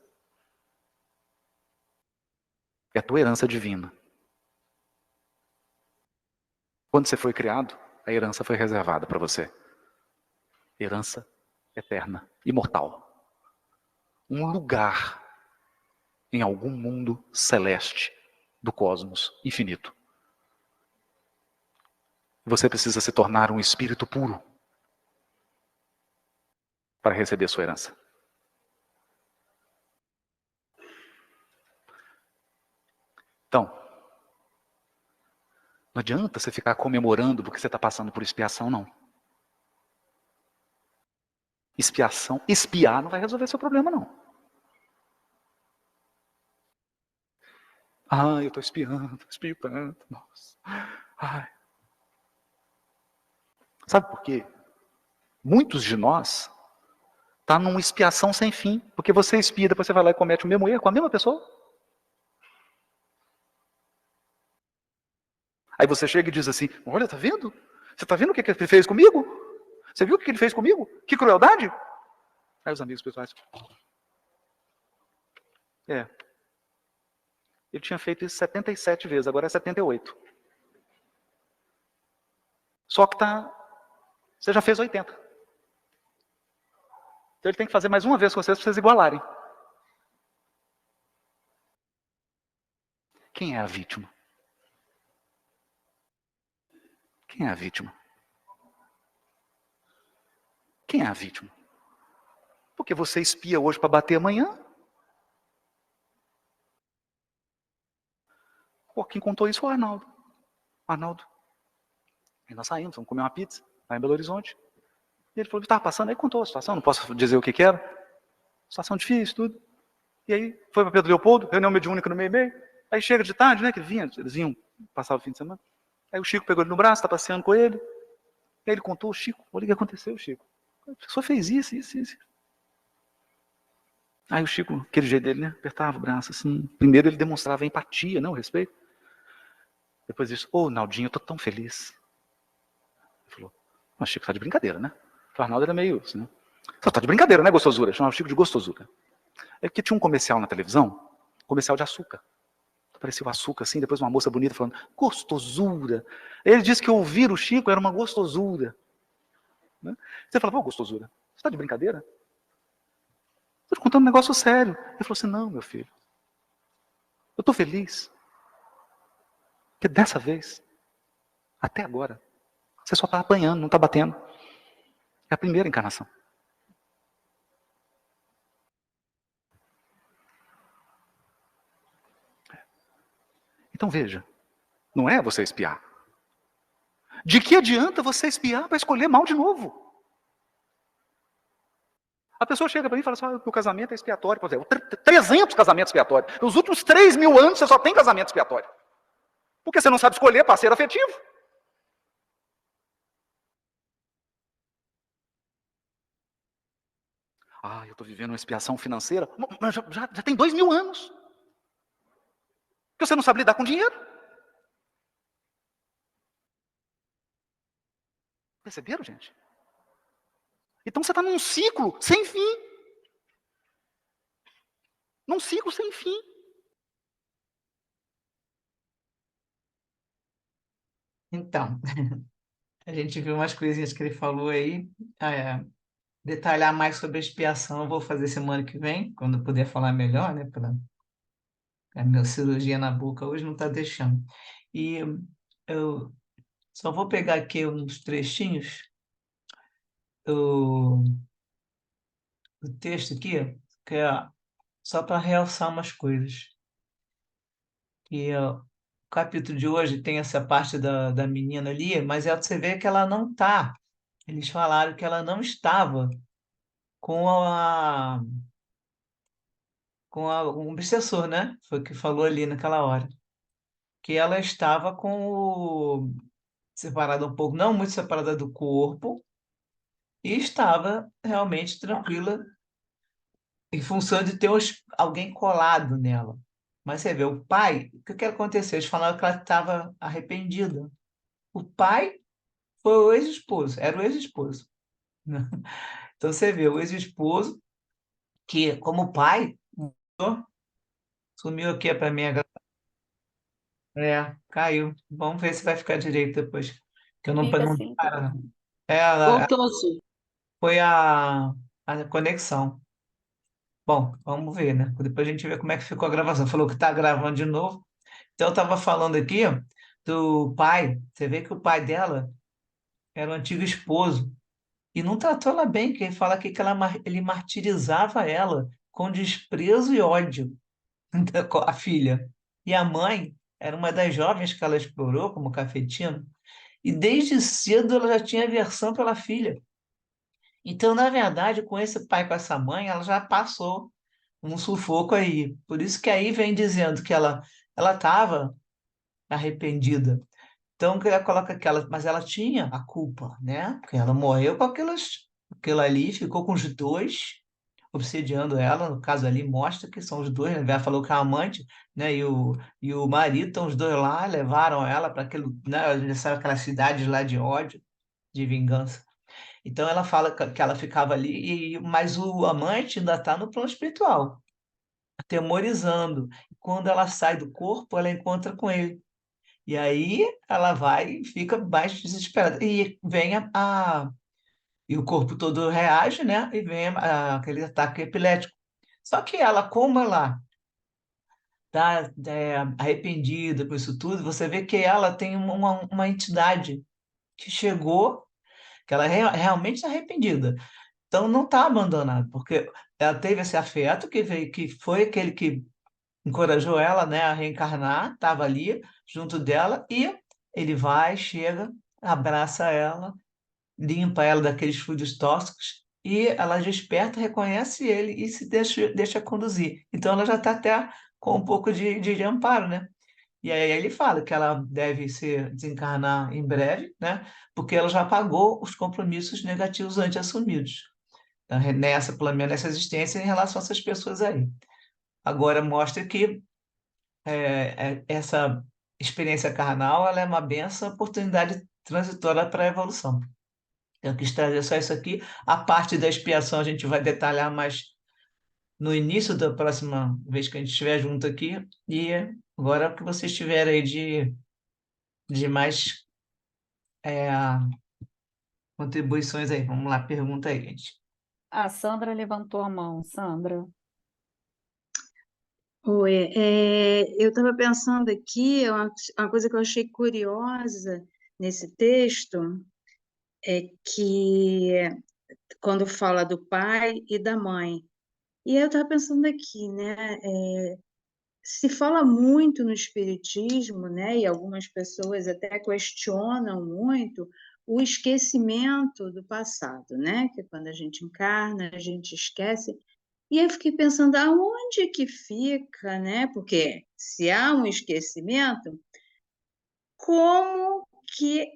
É a tua herança divina. Quando você foi criado, a herança foi reservada para você. Herança eterna, imortal. Um lugar em algum mundo celeste do cosmos infinito. Você precisa se tornar um espírito puro. para receber sua herança. Então, não adianta você ficar comemorando porque você está passando por expiação, não. Espiar não vai resolver seu problema, não. Eu estou espiando, espio tanto, nossa. Ai. Sabe por quê? Muitos de nós estão numa expiação sem fim, porque você espia, depois você vai lá e comete o mesmo erro com a mesma pessoa. Aí você chega e diz assim, olha, tá vendo? Você tá vendo o que ele fez comigo? Você viu o que ele fez comigo? Que crueldade? Aí os amigos pessoais, ele tinha feito isso 77 vezes, agora é 78. Só que você já fez 80. Então ele tem que fazer mais uma vez com vocês para vocês igualarem. Quem é a vítima? Quem é a vítima? Quem é a vítima? Porque você espia hoje para bater amanhã? Pô, quem contou isso foi o Arnaldo. Arnaldo. Aí nós saímos, vamos comer uma pizza, lá em Belo Horizonte. E ele falou que estava passando, aí contou a situação, não posso dizer o que era. Situação difícil, tudo. E aí foi para Pedro Leopoldo, reunião mediúnica no meio-meio. Aí chega de tarde, né, que eles vinham passar o fim de semana. Aí o Chico pegou ele no braço, está passeando com ele. Aí ele contou, o Chico, olha o que aconteceu, Chico. A pessoa fez isso, isso, isso. Aí o Chico, aquele jeito dele, né, apertava o braço assim. Primeiro ele demonstrava empatia, não, respeito. Depois disse, Naldinho, eu tô tão feliz. Ele falou, mas Chico tá de brincadeira, né? O Arnaldo era meio assim, né? Só tá de brincadeira, né, gostosura? Chamava o Chico de gostosura. É porque tinha um comercial na televisão, comercial de açúcar. Parecia o açúcar assim, depois uma moça bonita falando, gostosura. Ele disse que ouvir o Chico era uma gostosura. Né? Você fala, gostosura, você está de brincadeira? Estou te contando um negócio sério. Ele falou assim, não, meu filho, eu estou feliz. Porque dessa vez, até agora, você só está apanhando, não está batendo. É a primeira encarnação. Então veja, não é você espiar. De que adianta você espiar para escolher mal de novo? A pessoa chega para mim e fala assim, que o casamento é expiatório. Por exemplo, 300 casamentos expiatórios. Nos últimos 3.000 anos você só tem casamento expiatório. Porque você não sabe escolher parceiro afetivo. Eu estou vivendo uma expiação financeira. Mas já tem 2.000 anos. Porque você não sabe lidar com dinheiro. Perceberam, gente? Então você está num ciclo sem fim. Num ciclo sem fim. Então, a gente viu umas coisinhas que ele falou aí. Detalhar mais sobre a expiação eu vou fazer semana que vem, quando eu puder falar melhor, né? A minha cirurgia na boca hoje não está deixando. E eu só vou pegar aqui uns trechinhos do, do texto aqui, que é só para realçar umas coisas. O capítulo de hoje tem essa parte da menina ali, mas você vê que ela não está. Eles falaram que ela não estava com o obsessor, né? Foi o que falou ali naquela hora. Que ela estava separada um pouco, não muito separada do corpo, e estava realmente tranquila em função de ter alguém colado nela. Mas você vê, o pai, o que aconteceu? Eles falaram que ela estava arrependida. O pai foi o ex-esposo, era o ex-esposo. Né? Então você vê, o ex-esposo, que como pai, sumiu aqui para mim. Caiu. Vamos ver se vai ficar direito depois. Que eu não, Fica não assim. para, não. Voltou, Su. Foi a conexão. Bom, vamos ver, né? Depois a gente vê como é que ficou a gravação. Falou que está gravando de novo. Então, eu estava falando aqui ó, do pai. Você vê que o pai dela era o antigo esposo. e não tratou ela bem, que ele fala aqui que ele martirizava ela com desprezo e ódio, a filha. E a mãe era uma das jovens que ela explorou como cafetina, e desde cedo ela já tinha aversão pela filha. Então, na verdade, com esse pai, com essa mãe, ela já passou um sufoco aí. Por isso que aí vem dizendo que ela estava arrependida. Então, que ela coloca aquela, mas ela tinha a culpa, né? Porque ela morreu com aquilo ali, ficou com os dois, obsediando ela. No caso ali, mostra que são os dois, né? Ela falou que a amante, né? E o marido, estão os dois lá, levaram ela para aquele, né? Sabe aquelas cidades lá de ódio, de vingança. Então, ela fala que ela ficava ali, mas o amante ainda está no plano espiritual, atemorizando. Quando ela sai do corpo, ela encontra com ele. E aí ela vai e fica mais desesperada. E vem e o corpo todo reage, né? E vem aquele ataque epilético. Só que ela, como ela está arrependida com isso tudo, você vê que ela tem uma entidade que chegou, que ela é realmente está arrependida. Então não está abandonada, porque ela teve esse afeto que veio, que foi aquele que encorajou ela, né, a reencarnar, estava ali junto dela, e ele vai, chega, abraça ela, limpa ela daqueles fluidos tóxicos, e ela desperta, reconhece ele e se deixa conduzir. Então ela já está até com um pouco de amparo, né? E aí ele fala que ela deve se desencarnar em breve, né? Porque ela já pagou os compromissos negativos antes assumidos. Então, nessa, pelo menos nessa existência, em relação a essas pessoas aí. Agora mostra que essa experiência carnal, ela é uma benção, oportunidade transitória para a evolução. Eu quis trazer só isso aqui. A parte da expiação a gente vai detalhar mais no início da próxima vez que a gente estiver junto aqui. E agora o que vocês tiverem aí de mais é, contribuições aí. Vamos lá, pergunta aí, gente. A Sandra levantou a mão. Sandra. Oi, eu estava pensando aqui, uma coisa que eu achei curiosa nesse texto é que quando fala do pai e da mãe, e eu estava pensando aqui, né, se fala muito no espiritismo, né, e algumas pessoas até questionam muito o esquecimento do passado, né, que quando a gente encarna, a gente esquece. E eu fiquei pensando, aonde que fica, né? Porque se há um esquecimento, como que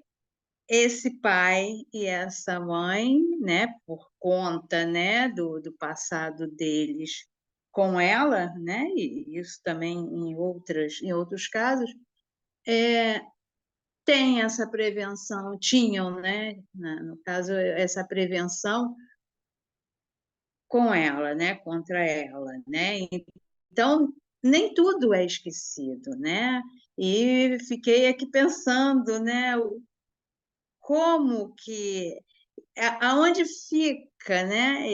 esse pai e essa mãe, né, por conta, né, do passado deles com ela, né, e isso também em outros casos, tem essa prevenção, tinham, né, no caso, essa prevenção com ela, né, contra ela, né? Então, nem tudo é esquecido, né? E fiquei aqui pensando, né, como que, aonde fica, né,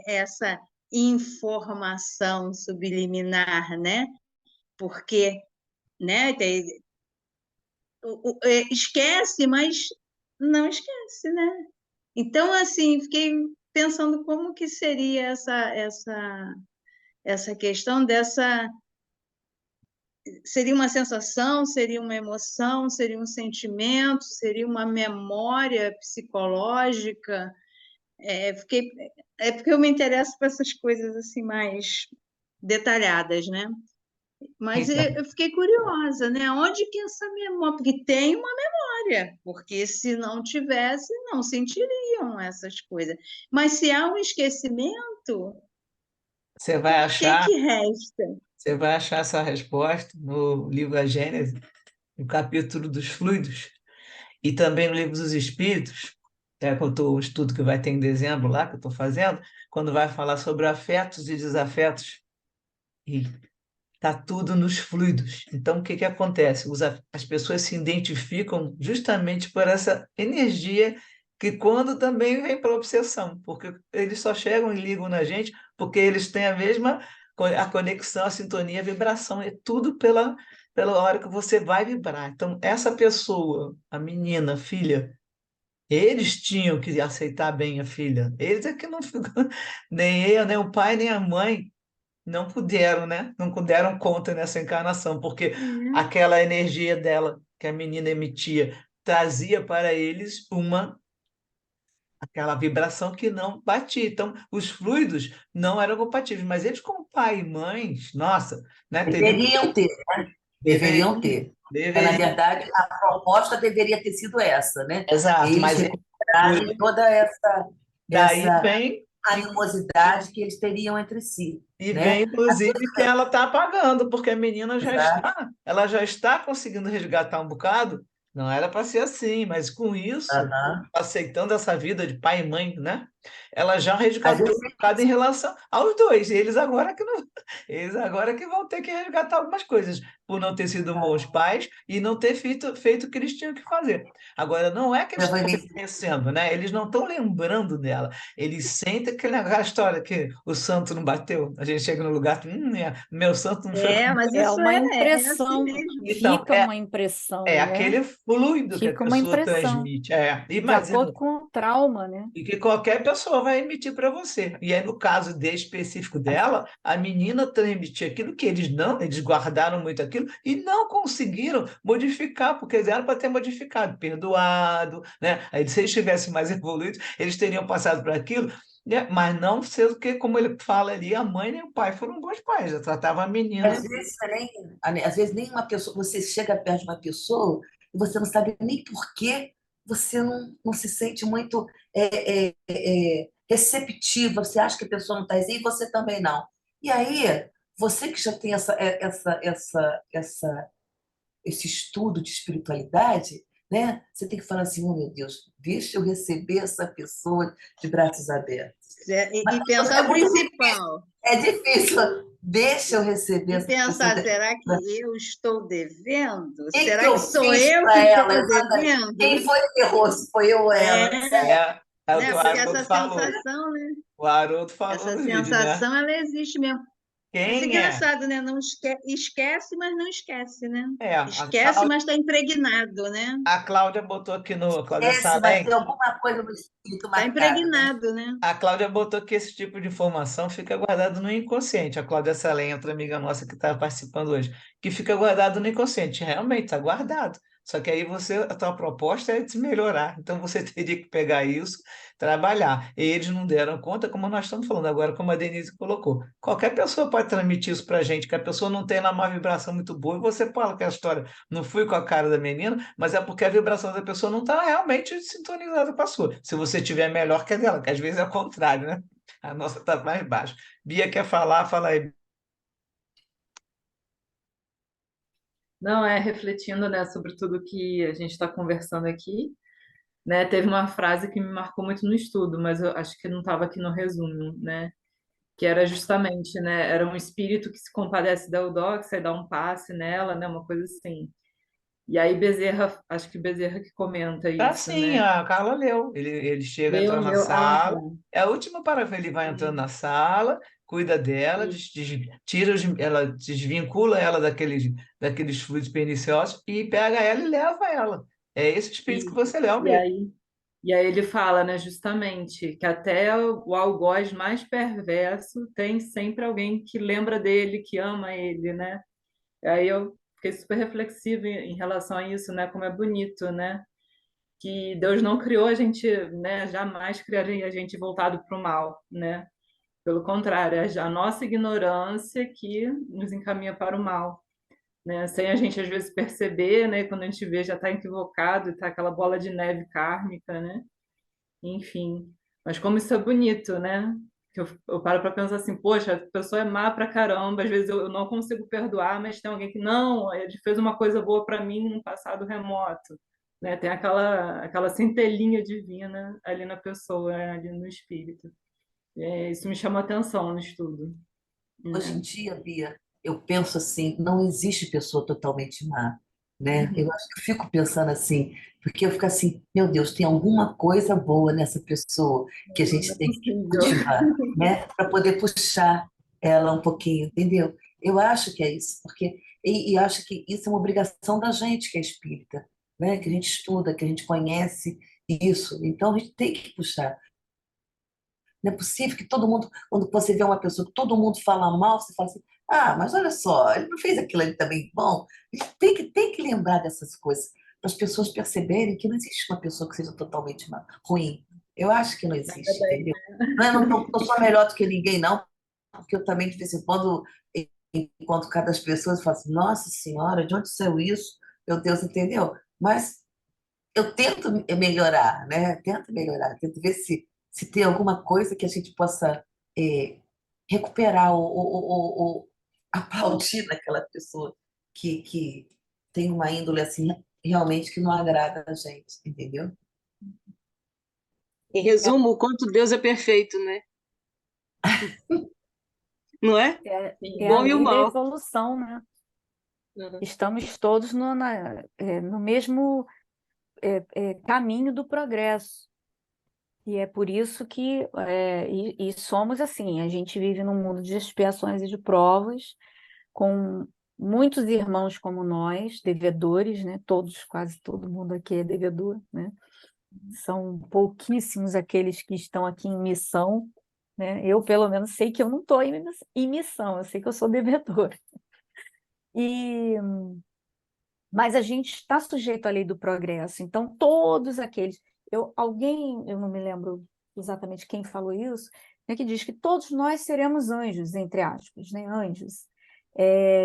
essa informação subliminar, né? Porque, né, esquece, mas não esquece, né? Então, assim, fiquei pensando como que seria essa questão dessa. Seria uma sensação, seria uma emoção, seria um sentimento, seria uma memória psicológica. Fiquei, é porque eu me interesso por essas coisas assim mais detalhadas, né? Mas Então, eu fiquei curiosa, né? Onde que essa memória? Porque tem uma memória, porque se não tivesse, não sentiriam essas coisas. Mas se há um esquecimento, o você vai achar, que resta? você vai achar essa resposta no livro da Gênesis, no capítulo dos fluidos. E também no Livro dos Espíritos, que o estudo que vai ter em dezembro lá, que eu estou fazendo, quando vai falar sobre afetos e desafetos, e está tudo nos fluidos. Então, o que que acontece? As pessoas se identificam justamente por essa energia que quando também vem para a obsessão, porque eles só chegam e ligam na gente porque eles têm a mesma a conexão, a sintonia, a vibração, é tudo pela hora que você vai vibrar. Então, essa pessoa, a menina, a filha, Eles tinham que aceitar bem a filha. Eles é que não ficam, nem eu, nem o pai, nem a mãe não puderam, né? Não deram conta nessa encarnação, porque É. aquela energia dela que a menina emitia trazia para eles aquela vibração que não batia. Então, os fluidos não eram compatíveis, mas eles, como pai e mãe, nossa, né? Teriam que Deveriam ter, deveriam deveriam, ter. Na deveriam, verdade, a proposta deveria ter sido essa, né? exato, Eles mas por- recuperarem toda daí essa vem animosidade que eles teriam entre si, e vem, né? inclusive, que ela está apagando, porque a menina Exato. ela já está conseguindo resgatar um bocado. Não era para ser assim, mas com isso, Aham. aceitando essa vida de pai e mãe, né? Ela já Às resgatou vezes, um bocado em relação aos dois. E eles agora que não, eles agora que vão ter que resgatar algumas coisas por não ter sido bons pais e não ter feito o que eles tinham que fazer. Agora, não é que eles eu vou estão início. esquecendo, né? Eles não estão lembrando dela. Eles sentem aquela história que o santo não bateu. A gente chega no lugar, meu santo não foi. Mas É isso uma é assim impressão, mesmo. Então, fica uma impressão, é né? aquele fluido que a Fica uma pessoa impressão, transmite. É. de Imagina, acordo com o trauma, né? e que qualquer pessoa vai emitir para você. E aí, no caso específico dela, a menina transmitia aquilo que eles guardaram muito aquilo e não conseguiram modificar, porque eles eram para ter modificado, perdoado, né? Aí, se eles tivessem mais evoluídos, eles teriam passado por aquilo, né? Mas não sendo que, como ele fala ali, a mãe nem o pai foram bons pais, já tratava a menina. Às vezes nem uma pessoa, você chega perto de uma pessoa e você não sabe nem por que você não se sente muito receptiva, você acha que a pessoa não está assim e você também não. E aí, você que já tem esse estudo de espiritualidade, né? Você tem que falar assim, oh meu Deus, deixa eu receber essa pessoa de braços abertos. E pensar É o muito difícil, principal. é difícil. Deixa eu receber E essa pessoa. pensar, será que eu estou devendo? Que Será eu que sou fiz eu que para estou ela? Exatamente. Quem devendo? foi que errou? Se foi eu ou ela? É, É o que né? o Porque Haroldo essa falou. sensação, né? O Haroldo falou Essa no vídeo, né? sensação, ela existe mesmo. Mas é Quem é? engraçado, né? Não esquece, mas não esquece, né? É, Esquece, mas está impregnado, né? A Cláudia botou aqui no. A Cláudia Esquece, mas Salem. tem alguma coisa no espírito Está marcada, né? impregnado, né? A Cláudia botou que esse tipo de informação fica guardado no inconsciente. A Cláudia Salem, outra amiga nossa que está participando hoje, que fica guardado no inconsciente. Realmente, está guardado. Só que aí a tua proposta é de melhorar. Então você teria que pegar isso, trabalhar. E eles não deram conta, como nós estamos falando agora, como a Denise colocou. Qualquer pessoa pode transmitir isso para a gente, que a pessoa não tem lá uma vibração muito boa, e você fala que a história não fui com a cara da menina, mas é porque a vibração da pessoa não está realmente sintonizada com a sua. Se você tiver melhor que a dela, que às vezes é o contrário, né? A nossa está mais baixa. Bia quer falar, fala aí. Não, é refletindo, né, sobre tudo que a gente está conversando aqui, né? Teve uma frase que me marcou muito no estudo, mas eu acho que não estava aqui no resumo, né? Que era justamente, né? Era um espírito que se compadece da Eudoxia e dá um passe nela, né? Uma coisa assim. E aí Bezerra, acho que Bezerra que comenta Tá isso, sim, né? a Carla leu. Ele chega, entra na Leu, ah, tá. sala. É a última parágrafo, ele vai entrando na sala, cuida dela, tira ela desvincula ela daqueles fluidos perniciosos e pega ela e leva ela. É esse espírito que Isso. você leu E mesmo. aí, e aí ele fala, né, justamente, que até o algoz mais perverso tem sempre alguém que lembra dele, que ama ele, né? Aí eu fiquei super reflexiva em relação a isso, né? Como é bonito, né? Que Deus não criou a gente, né? Jamais criaria a gente voltado para o mal, né? Pelo contrário, é a nossa ignorância que nos encaminha para o mal, né? Sem a gente às vezes perceber, né? Quando a gente vê já está equivocado, está aquela bola de neve kármica, né? Enfim, mas como isso é bonito, né? Que eu paro para pensar assim, poxa, a pessoa é má pra caramba, às vezes eu não consigo perdoar, mas tem alguém que não, ele fez uma coisa boa para mim num passado remoto, né? Tem aquela centelhinha divina ali na pessoa, né? Ali no espírito. Isso me chama atenção no estudo, Hoje em né? dia, Bia, eu penso assim, não existe pessoa totalmente má, né? Uhum. Eu acho que eu fico pensando assim, porque eu fico assim, meu Deus, tem alguma coisa boa nessa pessoa que a Não gente é tem que possível. cultivar, né? Para poder puxar ela um pouquinho, entendeu? Eu acho que é isso, porque e acho que isso é uma obrigação da gente que é espírita, né? Que a gente estuda, que a gente conhece Isso. Então a gente tem que puxar. Não é possível que todo mundo, quando você vê uma pessoa que todo mundo fala mal, você fala assim, ah, mas olha só, ele não fez aquilo ali também bom. A gente tem que lembrar dessas coisas, para as pessoas perceberem que não existe uma pessoa que seja totalmente ruim. Eu acho que não existe, entendeu? Não, eu não sou melhor do que ninguém, não, porque eu também, de vez em quando, encontro cada pessoas e falo assim, nossa senhora, de onde saiu isso? Meu Deus, entendeu? Mas eu tento melhorar, né? Tento melhorar, tento ver se tem alguma coisa que a gente possa recuperar ou aplaudir naquela pessoa que tem uma índole assim realmente que não agrada a gente, entendeu? Em resumo, o quanto Deus é perfeito, né? Não é? O É a bom e o lei da mal. evolução, né? Uhum. Estamos todos no mesmo caminho do progresso. E é por isso que e somos assim, a gente vive num mundo de expiações e de provas, com muitos irmãos como nós, devedores, né? Todos, quase todo mundo aqui é devedor, né? São pouquíssimos aqueles que estão aqui em missão, né? Eu, pelo menos, sei que eu não estou em missão, eu sei que eu sou devedor. E, mas a gente está sujeito à lei do progresso, então todos aqueles. Eu não me lembro exatamente quem falou isso, né, que diz que todos nós seremos anjos, entre aspas, né? Anjos.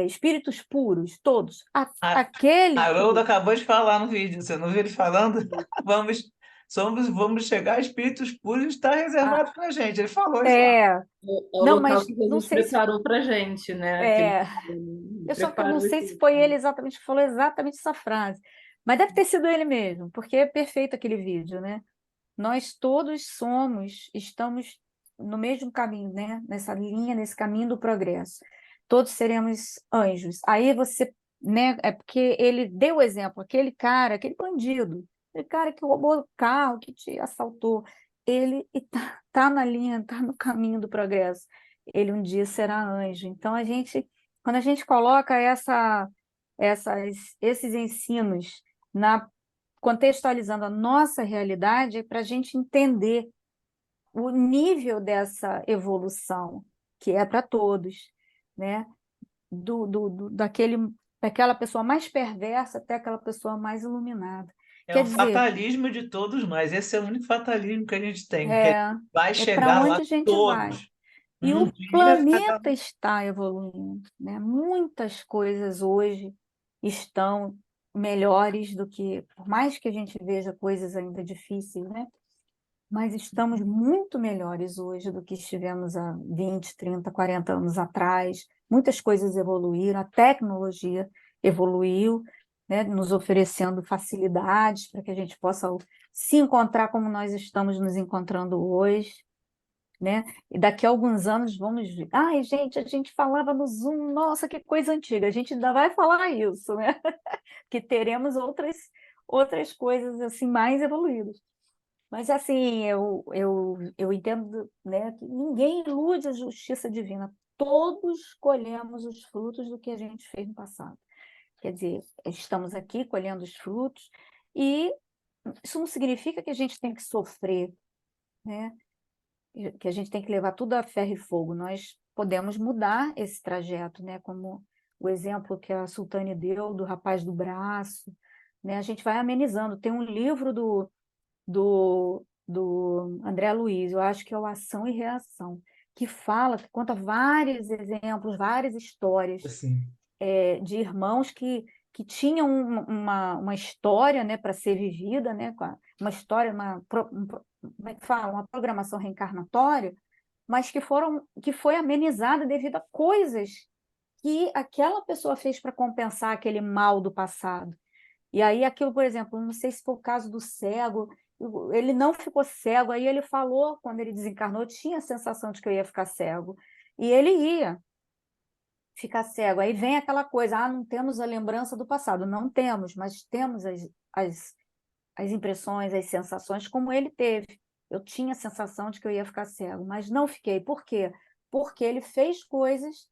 Espíritos puros, todos. A Aquele Haroldo que. acabou de falar no vídeo, você não viu ele falando? Vamos chegar a espíritos puros, está Ah, reservado para a gente. Ele falou isso lá. é, É o não, local mas que não Jesus sei se. preparou para a gente, né? Aquele É, só que eu não preparou sei se esse. foi ele exatamente que falou exatamente essa frase, mas deve ter sido ele mesmo, porque é perfeito aquele vídeo, né? Nós todos estamos no mesmo caminho, né? Nessa linha, nesse caminho do progresso. Todos seremos anjos. Aí você, né? É porque ele deu o exemplo, aquele cara, aquele bandido, aquele cara que roubou o carro, que te assaltou, ele tá na linha, está no caminho do progresso. Ele um dia será anjo. Então quando a gente coloca esses ensinos na contextualizando a nossa realidade, é para a gente entender o nível dessa evolução, que é para todos, né? Daquela pessoa mais perversa até aquela pessoa mais iluminada. É Quer um dizer, fatalismo de todos nós. Esse é o único fatalismo que a gente tem, que é, vai é para chegar lá onde a gente vai. todos. E Um o dia cada planeta está evoluindo, né? Muitas coisas hoje estão melhores do que, por mais que a gente veja coisas ainda difíceis, né? Mas estamos muito melhores hoje do que estivemos há 20, 30, 40 anos atrás. Muitas coisas evoluíram, a tecnologia evoluiu, né, nos oferecendo facilidades para que a gente possa se encontrar como nós estamos nos encontrando hoje, né? E daqui a alguns anos vamos ver. Ai, gente, a gente falava no Zoom, nossa, que coisa antiga. A gente ainda vai falar isso, né? Que teremos outras coisas assim mais evoluídas. Mas assim, eu entendo, né, que ninguém ilude a justiça divina. Todos colhemos os frutos do que a gente fez no passado. Quer dizer, estamos aqui colhendo os frutos e isso não significa que a gente tem que sofrer, né? Que a gente tem que levar tudo a ferro e fogo. Nós podemos mudar esse trajeto, né? Como o exemplo que a Sultane deu do rapaz do braço, né? A gente vai amenizando. Tem um livro do André Luiz, eu acho que é o Ação e Reação, que fala, que conta vários exemplos, várias histórias assim. de irmãos que tinham uma história, né, para ser vivida, né, uma história, como é que fala? Uma programação reencarnatória, mas que foi amenizada devido a coisas que aquela pessoa fez para compensar aquele mal do passado. E aí aquilo, por exemplo, não sei se foi o caso do cego, ele não ficou cego, aí ele falou, quando ele desencarnou, tinha a sensação de que eu ia ficar cego. E ele ia ficar cego. Aí vem aquela coisa, não temos a lembrança do passado. Não temos, mas temos as impressões, as sensações, como ele teve. Eu tinha a sensação de que eu ia ficar cego, mas não fiquei. Por quê? Porque ele fez coisas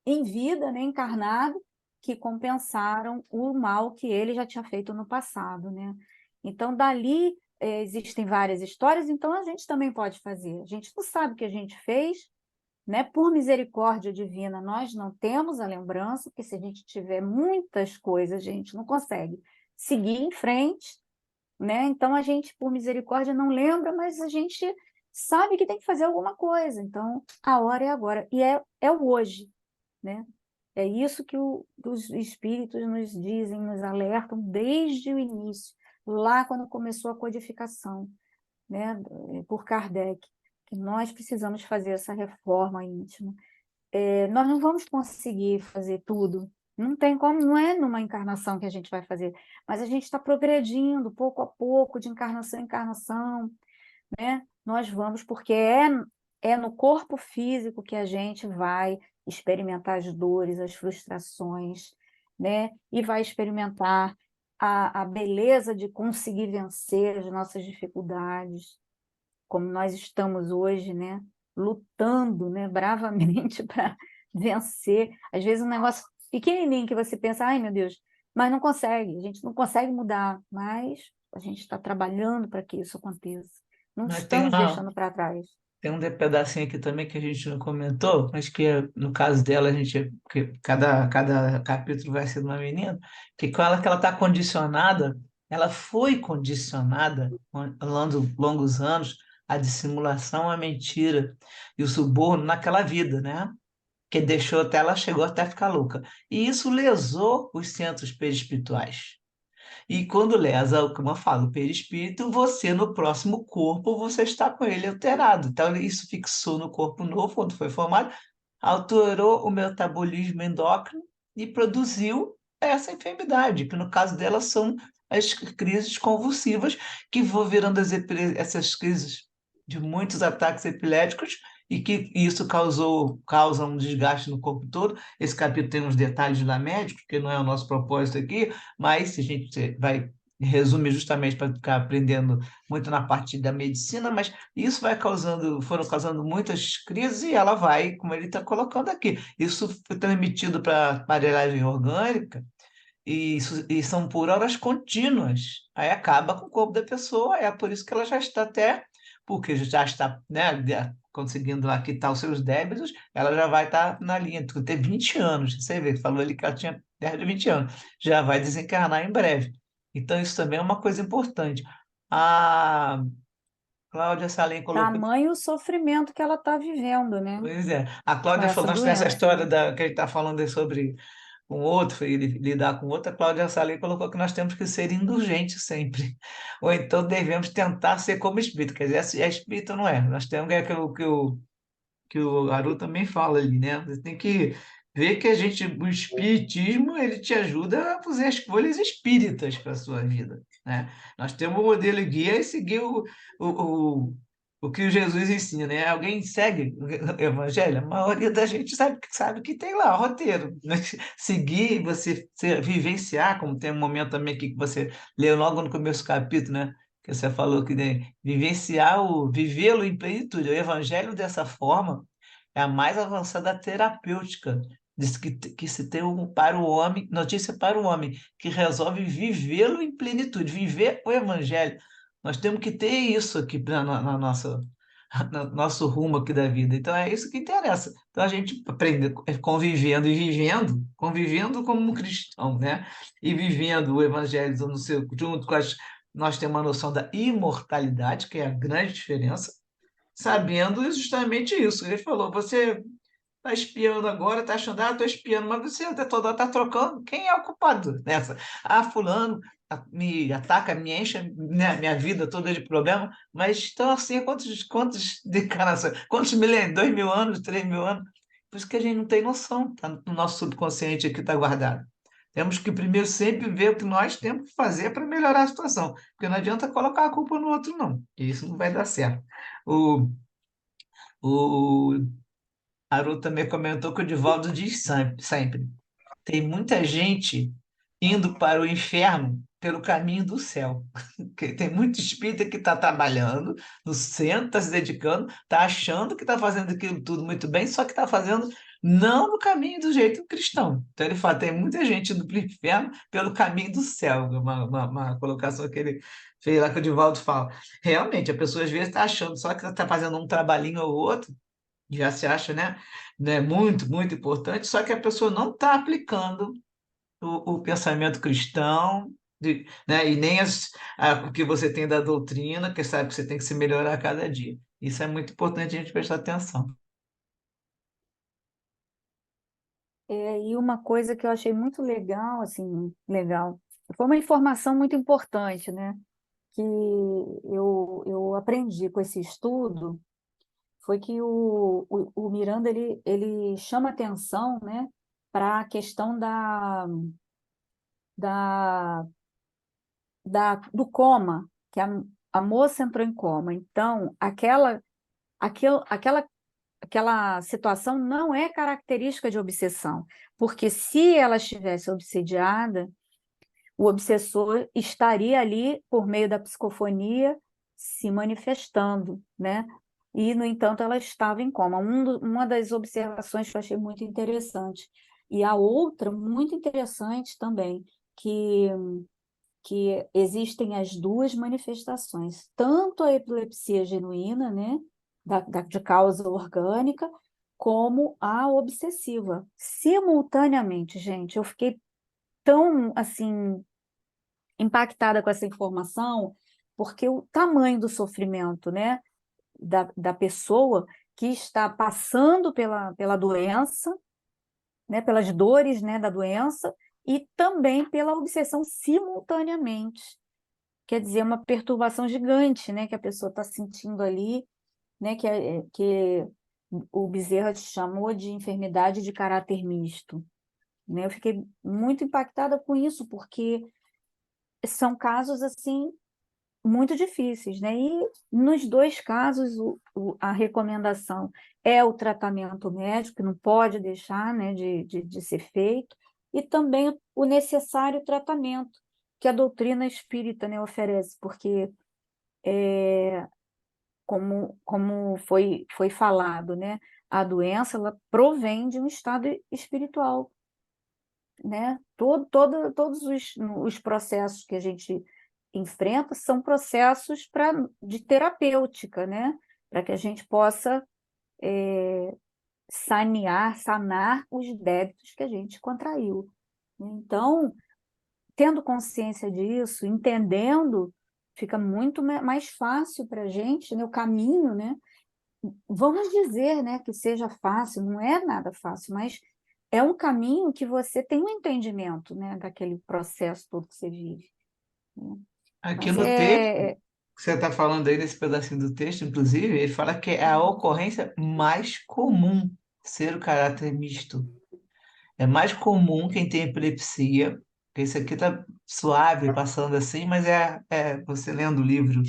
em vida, né, encarnado, que compensaram o mal que ele já tinha feito no passado, né? Então, dali, existem várias histórias, então a gente também pode fazer. A gente não sabe o que a gente fez, né? Por misericórdia divina, nós não temos a lembrança, porque se a gente tiver muitas coisas, a gente não consegue seguir em frente, né? Então a gente, por misericórdia, não lembra, mas a gente sabe que tem que fazer alguma coisa. Então a hora é agora, e é o hoje, né? É isso que os espíritos nos dizem, nos alertam desde o início, lá quando começou a codificação, né, por Kardec, que nós precisamos fazer essa reforma íntima. Nós não vamos conseguir fazer tudo, não tem como, não é numa encarnação que a gente vai fazer, mas a gente está progredindo pouco a pouco, de encarnação em encarnação, né? Nós vamos, porque é no corpo físico que a gente vai experimentar as dores, as frustrações, né? E vai experimentar a beleza de conseguir vencer as nossas dificuldades, como nós estamos hoje, né? Lutando, né? Bravamente para vencer. Às vezes um negócio pequenininho que você pensa, ai meu Deus, mas não consegue, a gente não consegue mudar, mas a gente está trabalhando para que isso aconteça. Não Mas tem estamos deixando para trás. tem um pedacinho aqui também que a gente não comentou, mas que no caso dela, que cada capítulo vai ser de uma menina, que com ela que ela está condicionada, ela foi condicionada ao longos anos à dissimulação, à mentira e o suborno naquela vida, né? Que deixou até ela chegou até a ficar louca. E isso lesou os centros perispirituais. E quando lesa, como eu falo, o perispírito, você no próximo corpo, você está com ele alterado. Então, isso fixou no corpo novo, quando foi formado, alterou o metabolismo endócrino e produziu essa enfermidade, que no caso dela são as crises convulsivas, que vão virando essas crises de muitos ataques epiléticos, e que isso causa um desgaste no corpo todo. Esse capítulo tem uns detalhes lá médicos, que não é o nosso propósito aqui, mas se a gente vai resumir justamente para ficar aprendendo muito na parte da medicina, mas isso foram causando muitas crises e ela vai, como ele está colocando aqui, isso foi transmitido para a aparelhagem orgânica e são por horas contínuas. Aí acaba com o corpo da pessoa, é por isso que ela já está até, porque já está, né, conseguindo lá quitar os seus débitos, ela já vai estar na linha, ter 20 anos, você vê, falou ali que ela tinha perto de 20 anos, já vai desencarnar em breve. Então isso também é uma coisa importante. A Cláudia Salim colocou. Tamanho o sofrimento que ela está vivendo, né? Pois é, a Com Cláudia essa falou nessa doença, história né? que ele está falando aí sobre com outro, ele lidar com outra, a Cláudia Salem colocou que nós temos que ser indulgentes sempre, ou então devemos tentar ser como espírito, quer dizer, é espírito não é, nós temos que o Haru também fala ali, né? Você tem que ver que o espiritismo, ele te ajuda a fazer escolhas espíritas para a sua vida, né? Nós temos o modelo guia e seguir o, o que o Jesus ensina, né? Alguém segue o evangelho? A maioria da gente sabe que tem lá o roteiro, né? Seguir, vivenciar, como tem um momento também aqui que você leu logo no começo do capítulo, né? Que você falou que né, vivê-lo em plenitude. O evangelho dessa forma é a mais avançada terapêutica. Diz que se tem para o homem, notícia para o homem, que resolve vivê-lo em plenitude, viver o evangelho. Nós temos que ter isso aqui na nossa, no nosso rumo aqui da vida. Então é isso que interessa. Então a gente aprende convivendo e vivendo, convivendo como um cristão, né? E vivendo o evangelho no seu, junto com nós temos uma noção da imortalidade, que é a grande diferença, sabendo justamente isso. Ele falou: você está espiando agora, está achando, estou espiando, mas você toda hora está trocando. Quem é o culpado nessa? Fulano me ataca, me enche né, minha vida toda de problema, mas estão assim, quantos decarnações, quantos milênios, 2.000 anos, 3.000 anos? Por isso que a gente não tem noção, está no nosso subconsciente aqui, está guardado. Temos que primeiro sempre ver o que nós temos que fazer para melhorar a situação, porque não adianta colocar a culpa no outro, não. Isso não vai dar certo. O, o Haroldo também comentou que o Divaldo diz sempre: tem muita gente indo para o inferno pelo caminho do céu. Que tem muito espírita que está trabalhando no centro, está se dedicando, está achando que está fazendo aquilo tudo muito bem, só que está fazendo não no caminho do jeito cristão. Então ele fala, tem muita gente indo para o inferno pelo caminho do céu, uma colocação que ele fez lá que o Divaldo fala. Realmente, a pessoa às vezes está achando só que está fazendo um trabalhinho ou outro, já se acha, né, muito, muito importante, só que a pessoa não está aplicando o pensamento cristão, né, e nem o que você tem da doutrina, que sabe que você tem que se melhorar a cada dia. Isso é muito importante a gente prestar atenção. E uma coisa que eu achei muito legal, assim, legal, foi uma informação muito importante, né? Que eu aprendi com esse estudo, foi que o Miranda, ele chama atenção, né, para a questão da, do coma, que a moça entrou em coma. Então, aquela situação não é característica de obsessão, porque se ela estivesse obsediada, o obsessor estaria ali por meio da psicofonia se manifestando, né? E, no entanto, ela estava em coma. Uma das observações que eu achei muito interessante. E a outra, muito interessante também, que existem as duas manifestações, tanto a epilepsia genuína, né, de causa orgânica, como a obsessiva. Simultaneamente, gente, eu fiquei tão, assim, impactada com essa informação, porque o tamanho do sofrimento, né, da pessoa que está passando pela doença, né, pelas dores, né, da doença, e também pela obsessão simultaneamente. Quer dizer, uma perturbação gigante, né, que a pessoa está sentindo ali, né, que o Bezerra chamou de enfermidade de caráter misto, né? Eu fiquei muito impactada com isso, porque são casos, assim, muito difíceis, né? E nos dois casos, a recomendação é o tratamento médico, que não pode deixar, né, de ser feito, e também o necessário tratamento que a doutrina espírita, né, oferece, porque, como foi falado, né, a doença ela provém de um estado espiritual, né? Todos os processos que a gente enfrenta são processos de terapêutica, né? Para que a gente possa sanar os débitos que a gente contraiu. Então, tendo consciência disso, entendendo, fica muito mais fácil para a gente, né, o caminho, né? Vamos dizer, né, que seja fácil, não é nada fácil, mas é um caminho que você tem um entendimento, né, daquele processo todo que você vive, né? Aqui Mas no texto, que você está falando aí nesse pedacinho do texto, inclusive, ele fala que é a ocorrência mais comum ser o caráter misto. É mais comum quem tem epilepsia, porque esse aqui tá suave, passando assim, mas é você lendo o livro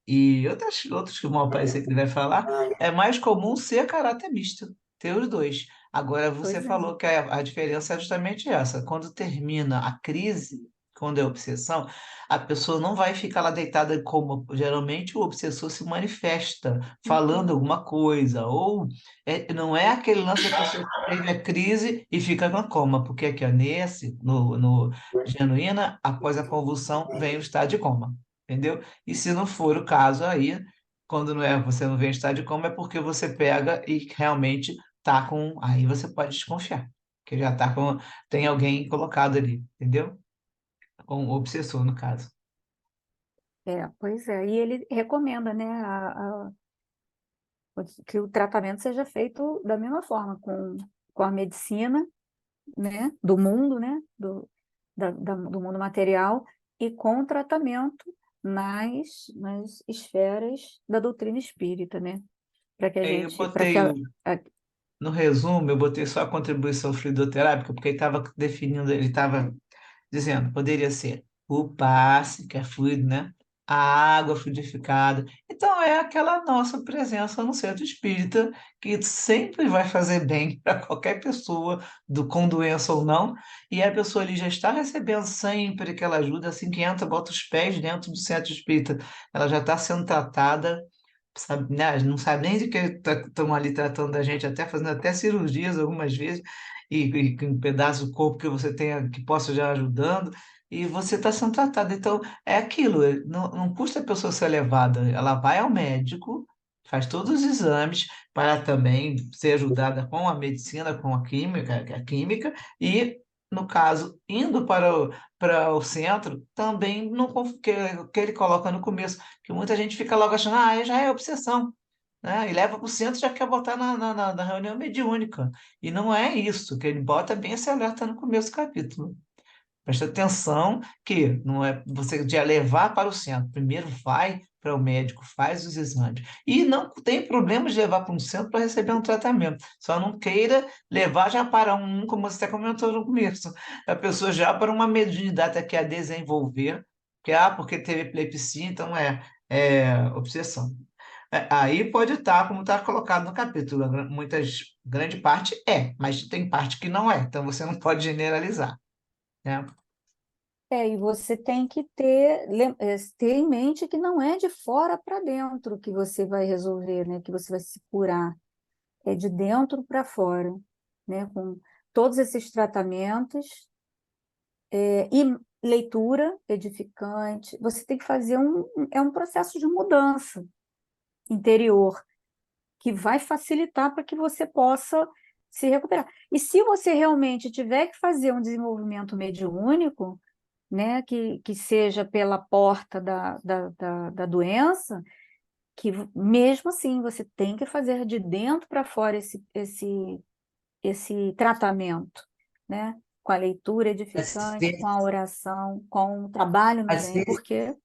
e outros que vão aparecer que ele vai falar, é mais comum ser caráter misto, ter os dois. Agora, você pois é, falou que a diferença é justamente essa. Quando termina a crise, quando é obsessão, a pessoa não vai ficar lá deitada como geralmente o obsessor se manifesta, falando alguma coisa, ou não é aquele lance da pessoa que teve a crise e fica no coma, porque aqui, ó, no genuína, após a convulsão, vem o estado de coma, entendeu? E se não for o caso aí, quando você não vem em estado de coma, é porque você pega e realmente tá com. Aí você pode desconfiar, que já tá com. Tem alguém colocado ali, entendeu? Com o obsessor, no caso. pois é. E ele recomenda, né, que o tratamento seja feito da mesma forma, com a medicina, né, do mundo, né, do mundo material, e com o tratamento nas esferas da doutrina espírita, né, para que a Aí eu gente, para que botei no resumo, eu botei só a contribuição fluidoterápica, porque ele estava definindo, ele estava dizendo, poderia ser o passe, que é fluido, né? A água fluidificada. Então, é aquela nossa presença no centro espírita, que sempre vai fazer bem para qualquer pessoa, com doença ou não, e a pessoa ali já está recebendo sempre aquela ajuda, assim que entra, bota os pés dentro do centro espírita, ela já está sendo tratada sabe, né? Não sabe nem de que estão ali tratando da gente, até fazendo até cirurgias algumas vezes, e com um pedaço do corpo que você tenha que possa já ajudando, e você está sendo tratado. Então, é aquilo, não custa a pessoa ser levada, ela vai ao médico, faz todos os exames para também ser ajudada com a medicina, com a química, e, no caso, indo para o centro, também não, que ele coloca no começo, que muita gente fica logo achando, já é obsessão, né? E leva para o centro e já quer botar na reunião mediúnica. E não é isso, que ele bota bem esse alerta no começo do capítulo. Presta atenção que não é você já levar para o centro. Primeiro vai para o médico, faz os exames. E não tem problema de levar para um centro para receber um tratamento. Só não queira levar já para como você comentou no começo, a pessoa já para uma mediunidade que a desenvolver, porque teve epilepsia, então é obsessão. Aí pode estar, como está colocado no capítulo, grande parte mas tem parte que não é, então você não pode generalizar, né? E você tem que ter em mente que não é de fora para dentro que você vai resolver, né? Que você vai se curar. É de dentro para fora, né? Com todos esses tratamentos, e leitura edificante. Você tem que fazer um processo de mudança interior, que vai facilitar para que você possa se recuperar. E se você realmente tiver que fazer um desenvolvimento mediúnico, né, que seja pela porta da doença, que mesmo assim você tem que fazer de dentro para fora esse tratamento, né? Com a leitura Às edificante, com a vezes, oração, com o trabalho no às bem, vezes, porque...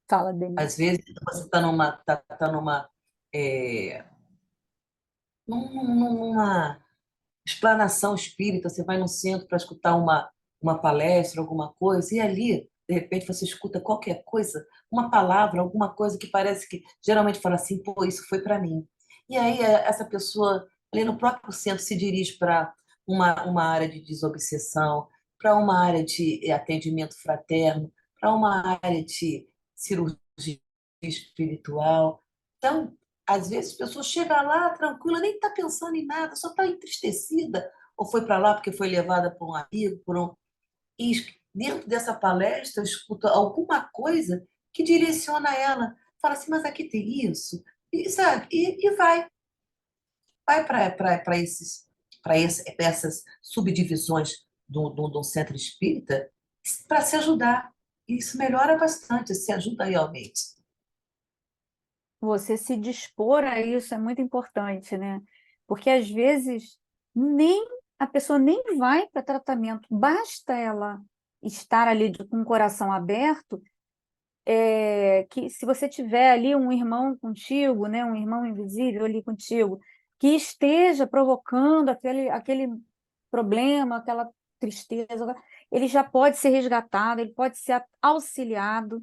Fala, Denise. às vezes você está numa, é, numa explanação espírita, você vai no centro para escutar uma palestra, alguma coisa, e ali, de repente, você escuta qualquer coisa, uma palavra, alguma coisa que parece que geralmente fala assim, pô, isso foi para mim. E aí essa pessoa, ali no próprio centro, se dirige para uma área de desobsessão, para uma área de atendimento fraterno, para uma área de cirurgia espiritual. Então, às vezes, a pessoa chega lá tranquila, nem está pensando em nada, só está entristecida, ou foi para lá porque foi levada por um amigo, e dentro dessa palestra escuta alguma coisa que direciona ela. Fala assim, mas aqui tem isso, e, sabe? E vai para essas subdivisões do centro espírita para se ajudar. Isso melhora bastante, se ajuda realmente. Você se dispor a isso é muito importante, né? Porque às vezes nem a pessoa nem vai para tratamento, basta ela estar ali com o coração aberto, que se você tiver ali um irmão contigo, né, um irmão invisível ali contigo, que esteja provocando aquele problema, aquela tristeza, ele já pode ser resgatado, ele pode ser auxiliado.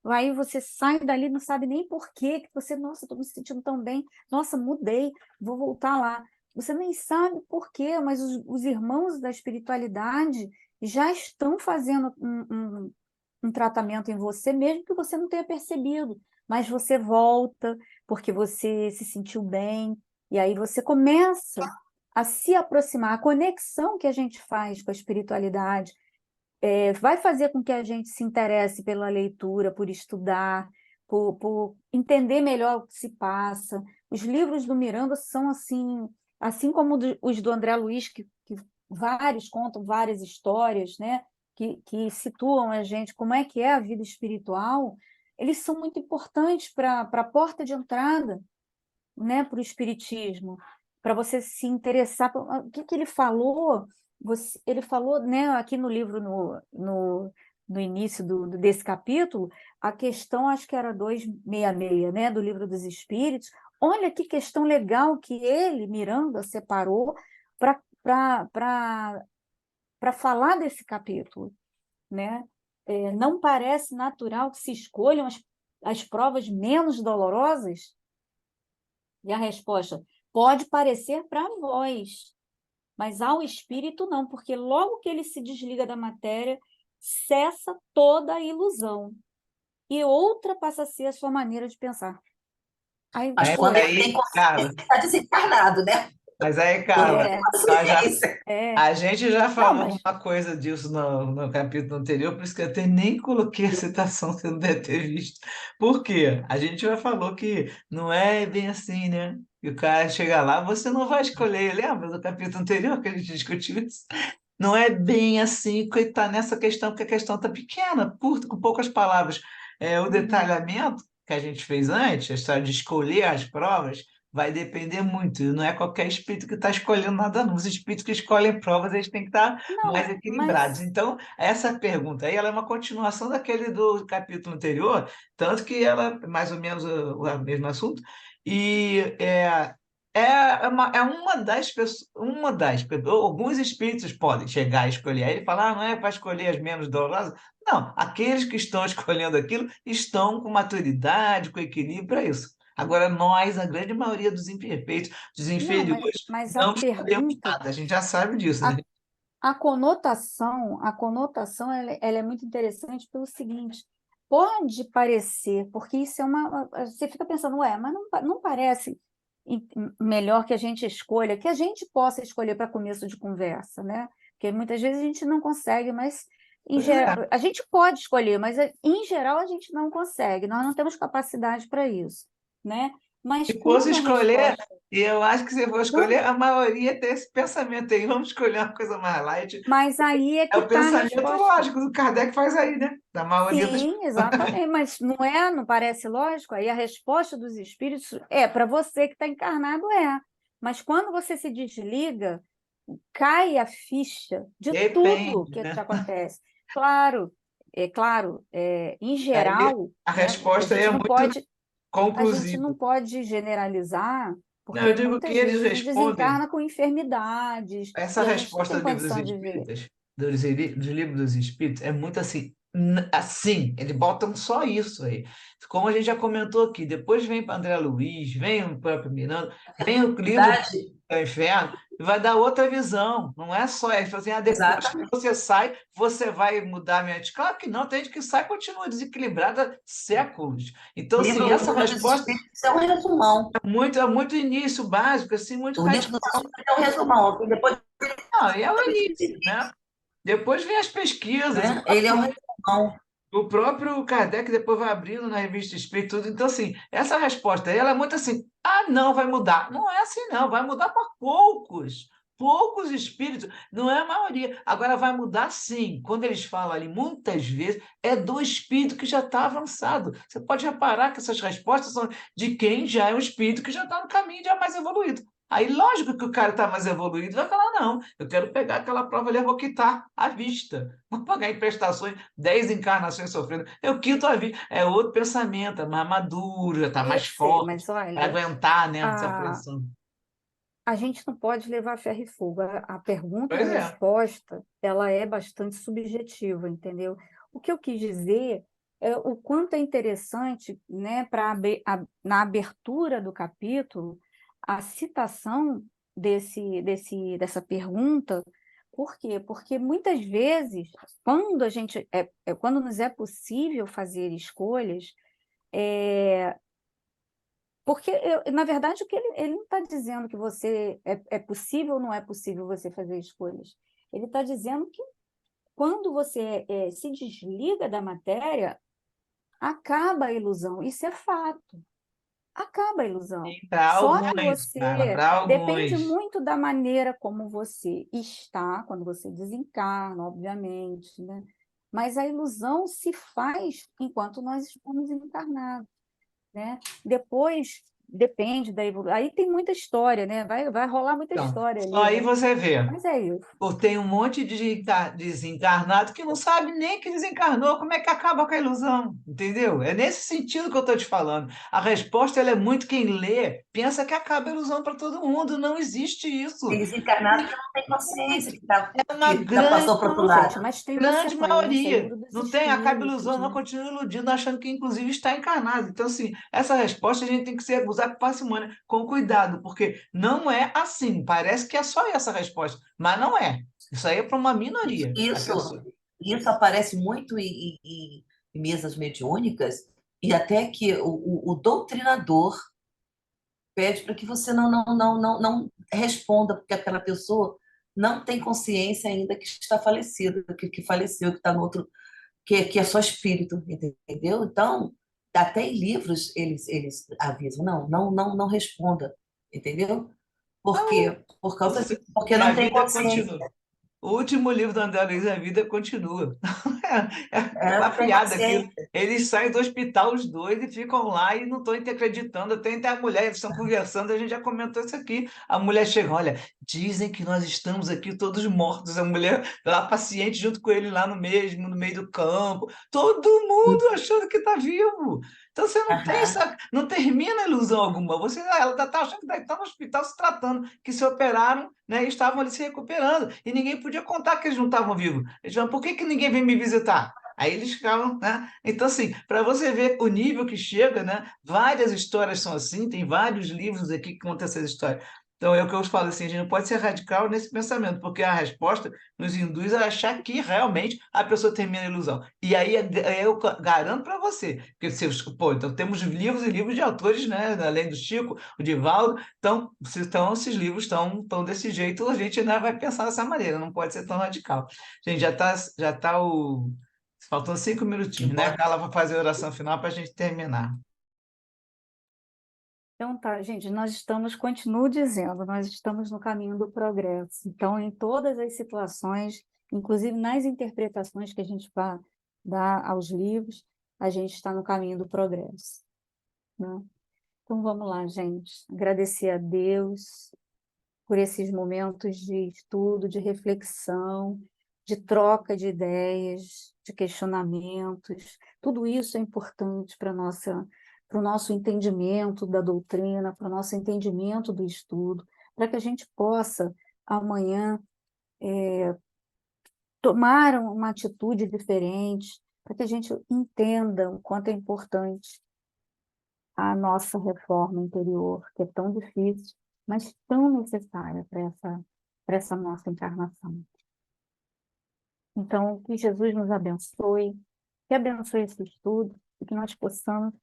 Aí você sai dali, não sabe nem por quê, que você, nossa, estou me sentindo tão bem, nossa, mudei, vou voltar lá. Você nem sabe por quê, mas os irmãos da espiritualidade já estão fazendo um tratamento em você, mesmo que você não tenha percebido, mas você volta porque você se sentiu bem, e aí você começa a se aproximar. A conexão que a gente faz com a espiritualidade vai fazer com que a gente se interesse pela leitura, por estudar, por entender melhor o que se passa. Os livros do Miranda são assim como os do André Luiz, que vários contam várias histórias, né? Que situam a gente como é que é a vida espiritual. Eles são muito importantes para a porta de entrada, né, para o espiritismo, para você se interessar. O que ele falou? Ele falou, né, aqui no livro, no início desse capítulo, a questão, acho que era 266, né, do Livro dos Espíritos. Olha que questão legal que ele, Miranda, separou para falar desse capítulo, né? Não parece natural que se escolham as provas menos dolorosas? E a resposta: pode parecer para vós, mas ao espírito não, porque logo que ele se desliga da matéria, cessa toda a ilusão. e outra passa a ser a sua maneira de pensar. Aí, Mas Aí, quando ele tem aí, consciência, Carla, ele está desencarnado, né? mas aí, Quando ele Carla, tem é, consciência. a gente já não, falou mas uma coisa disso no capítulo anterior, por isso que eu até nem coloquei a citação, você não deve ter visto. Por quê? A gente já falou que não é bem assim, né? E o cara chega lá, você não vai escolher. Lembra do capítulo anterior que a gente discutiu isso? Não é bem assim que está nessa questão, porque a questão está pequena, curta, com poucas palavras. O detalhamento que a gente fez antes, a história de escolher as provas, vai depender muito. E não é qualquer espírito que está escolhendo nada, não. Os espíritos que escolhem provas, eles têm que estar mais não, equilibrados. mas Então, essa pergunta aí, ela é uma continuação daquele do capítulo anterior, tanto que ela é mais ou menos o mesmo assunto. E é uma das pessoas, alguns espíritos podem chegar a escolher, aí ele fala, não é para escolher as menos dolorosas. Não, aqueles que estão escolhendo aquilo estão com maturidade, com equilíbrio para isso. Agora, nós, a grande maioria dos imperfeitos, dos não, inferiores, mas a não escolhemos pergunta, nada, a gente já sabe disso, né? a, a conotação ela é muito interessante pelo seguinte, pode parecer, porque isso é você fica pensando, ué, mas não parece melhor que a gente escolha, que a gente possa escolher para começo de conversa, né? Porque muitas vezes a gente não consegue, mas em Pois é. geral, a gente pode escolher, mas em geral a gente não consegue, nós não temos capacidade para isso, né? Mas Se fosse quando a escolher, resposta e eu acho que se for quando- escolher, a maioria tem esse pensamento aí, vamos escolher uma coisa mais light. mas aí é É que o está a pensamento resposta. lógico do Kardec faz aí, né? Da maioria das Sim, exatamente, mas não parece lógico? Aí a resposta dos espíritos é para você que está encarnado, é. Mas quando você se desliga, cai a ficha de tudo depende, que te né? acontece. Claro, em Aí geral, a né, porque resposta aí é muito a gente conclusiva. não pode generalizar, Não, eu porque digo que muitas eles vezes respondem desencarna com enfermidades essa e a gente não resposta tem do livro dos condição de ver. Espíritas, do livro dos Espíritos, é muito assim, assim, eles botam só isso aí. Como a gente já comentou aqui, depois vem para André Luiz, vem o próprio Miranda, vem o livro Verdade? do Inferno, e vai dar outra visão. Não é só, ele fala assim, depois que Exatamente. você sai, você vai mudar a mente. Claro que não, tem gente que sai e continua desequilibrada séculos. Então, O assim, livro, o essa livro dos resposta Espíritos é um resumão. é muito início básico, assim, muito O livro dos radical. Espíritos é um resumão. E depois, Não, e é o início, né? Depois vem as pesquisas, né? Ele é um resumão. o próprio Kardec depois vai abrindo na revista Espírito, tudo. Então, assim, essa resposta aí, ela é muito assim, não, vai mudar. Não é assim, não, vai mudar para poucos espíritos, não é a maioria. Agora, vai mudar sim. Quando eles falam ali, muitas vezes, é do espírito que já está avançado. Você pode reparar que essas respostas são de quem já é um espírito que já está no caminho, já mais evoluído. Aí, lógico que o cara está mais evoluído vai falar, não, eu quero pegar aquela prova ali, eu vou quitar à vista. Vou pagar em prestações 10 encarnações sofrendo. Eu quito a vida. É outro pensamento, é mais maduro, já está Eu mais sei, forte, mas para olha, aguentar, né, essa a, pressão. a gente não pode levar ferro e fogo. A pergunta e a Pois é. resposta, ela é bastante subjetiva, entendeu? O que eu quis dizer é o quanto é interessante, né, na abertura do capítulo, a citação dessa pergunta. Por quê? Porque muitas vezes, quando nos é possível fazer escolhas, é, porque, na verdade, o que ele não está dizendo que é possível ou não é possível você fazer escolhas. Ele está dizendo que quando você se desliga da matéria, acaba a ilusão. Isso é fato. Acaba a ilusão. Para Só que alguns, cara, você para depende alguns. muito da maneira como você está, quando você desencarna, obviamente, né? Mas a ilusão se faz enquanto nós estamos encarnados, né? Depois depende da evolução. Aí tem muita história, né? Vai rolar muita Então, história só ali, aí né? você vê. Mas é isso. Ou tem um monte de desencarnado que não sabe nem que desencarnou, como é que acaba com a ilusão, entendeu? É nesse sentido que eu estou te falando. A resposta ela é muito quem lê, pensa que acaba a ilusão para todo mundo. Não existe isso. Tem desencarnado que não tem consciência, É uma que já grande passou para o outro Não, gente, lado. mas tem uma grande sequência, maioria. livro dos Não tem, acaba espíritos, ilusão, não né? continua iludindo, achando que inclusive está encarnado. Então, assim, essa resposta a gente tem que ser usar com parcimônia, com cuidado, porque não é assim. Parece que é só essa resposta, mas não é. Isso aí é para uma minoria da Isso, pessoa. isso aparece muito mesas mediúnicas, e até que o doutrinador pede para que você não responda, porque aquela pessoa não tem consciência ainda que está falecida, que faleceu, que está no outro, que é só espírito, entendeu? Então, até em livros eles avisam, não responda, entendeu? Por Não, quê? Por causa você- disso, porque e a não tem vida consciência. continua. O último livro do André Luiz, A Vida Continua. É Não uma tem piada aquilo. consciência. Eles saem do hospital, os dois, e ficam lá e não estão acreditando. Até a mulher, eles estão conversando, a gente já comentou isso aqui. A mulher chega, olha, dizem que nós estamos aqui todos mortos. A mulher lá, paciente, junto com ele lá no meio do campo. Todo mundo achando que está vivo. Então você não tem Aham, essa, não termina ilusão alguma. Ela está achando que está no hospital se tratando, que se operaram, né, e estavam ali se recuperando. E ninguém podia contar que eles não estavam vivos. Eles falaram, por que ninguém vem me visitar? Aí eles ficavam, né? Então, assim, para você ver o nível que chega, né? Várias histórias são assim, tem vários livros aqui que contam essas histórias. Então, é o que eu falo assim, a gente não pode ser radical nesse pensamento, porque a resposta nos induz a achar que realmente a pessoa termina a ilusão. E aí eu garanto para você, porque você, pô, então temos livros e livros de autores, né? Além do Chico, o Divaldo, então esses livros estão desse jeito, a gente ainda vai pensar dessa maneira, não pode ser tão radical. Gente, já tá o. Faltam 5 minutinhos, né? A embora. Carla vai fazer a oração final para a gente terminar. Então tá, gente, continuo dizendo, nós estamos no caminho do progresso. Então, em todas as situações, inclusive nas interpretações que a gente vai dar aos livros, a gente está no caminho do progresso, né? Então vamos lá, gente. Agradecer a Deus por esses momentos de estudo, de reflexão, de troca de ideias, de questionamentos. Tudo isso é importante para o nosso entendimento da doutrina, para o nosso entendimento do estudo, para que a gente possa, amanhã, tomar uma atitude diferente, para que a gente entenda o quanto é importante a nossa reforma interior, que é tão difícil, mas tão necessária para essa nossa encarnação. Então, que Jesus nos abençoe, que abençoe esse estudo e que nós possamos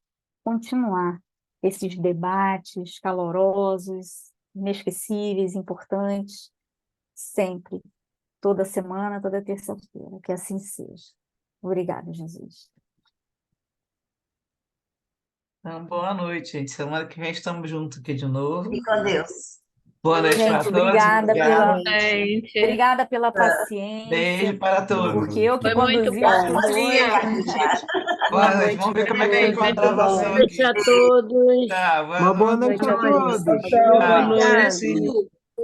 continuar esses debates calorosos, inesquecíveis, importantes, sempre, toda semana, toda terça-feira, que assim seja. Obrigada, Jesus. Então, boa noite, gente. Semana que vem estamos juntos aqui de novo. Fique com Deus. Boa noite para Gente, todos. Obrigado. Gente, obrigada pela Beijo paciência, para todos. porque eu que Foi muito conduzi o bom, estudo hoje. Boa noite. noite Vamos ver para como é que é a todos. gravação Boa noite aqui. a todos. Tá, boa Uma boa noite. noite Boa a noite a todos. todos. Tchau. Obrigado.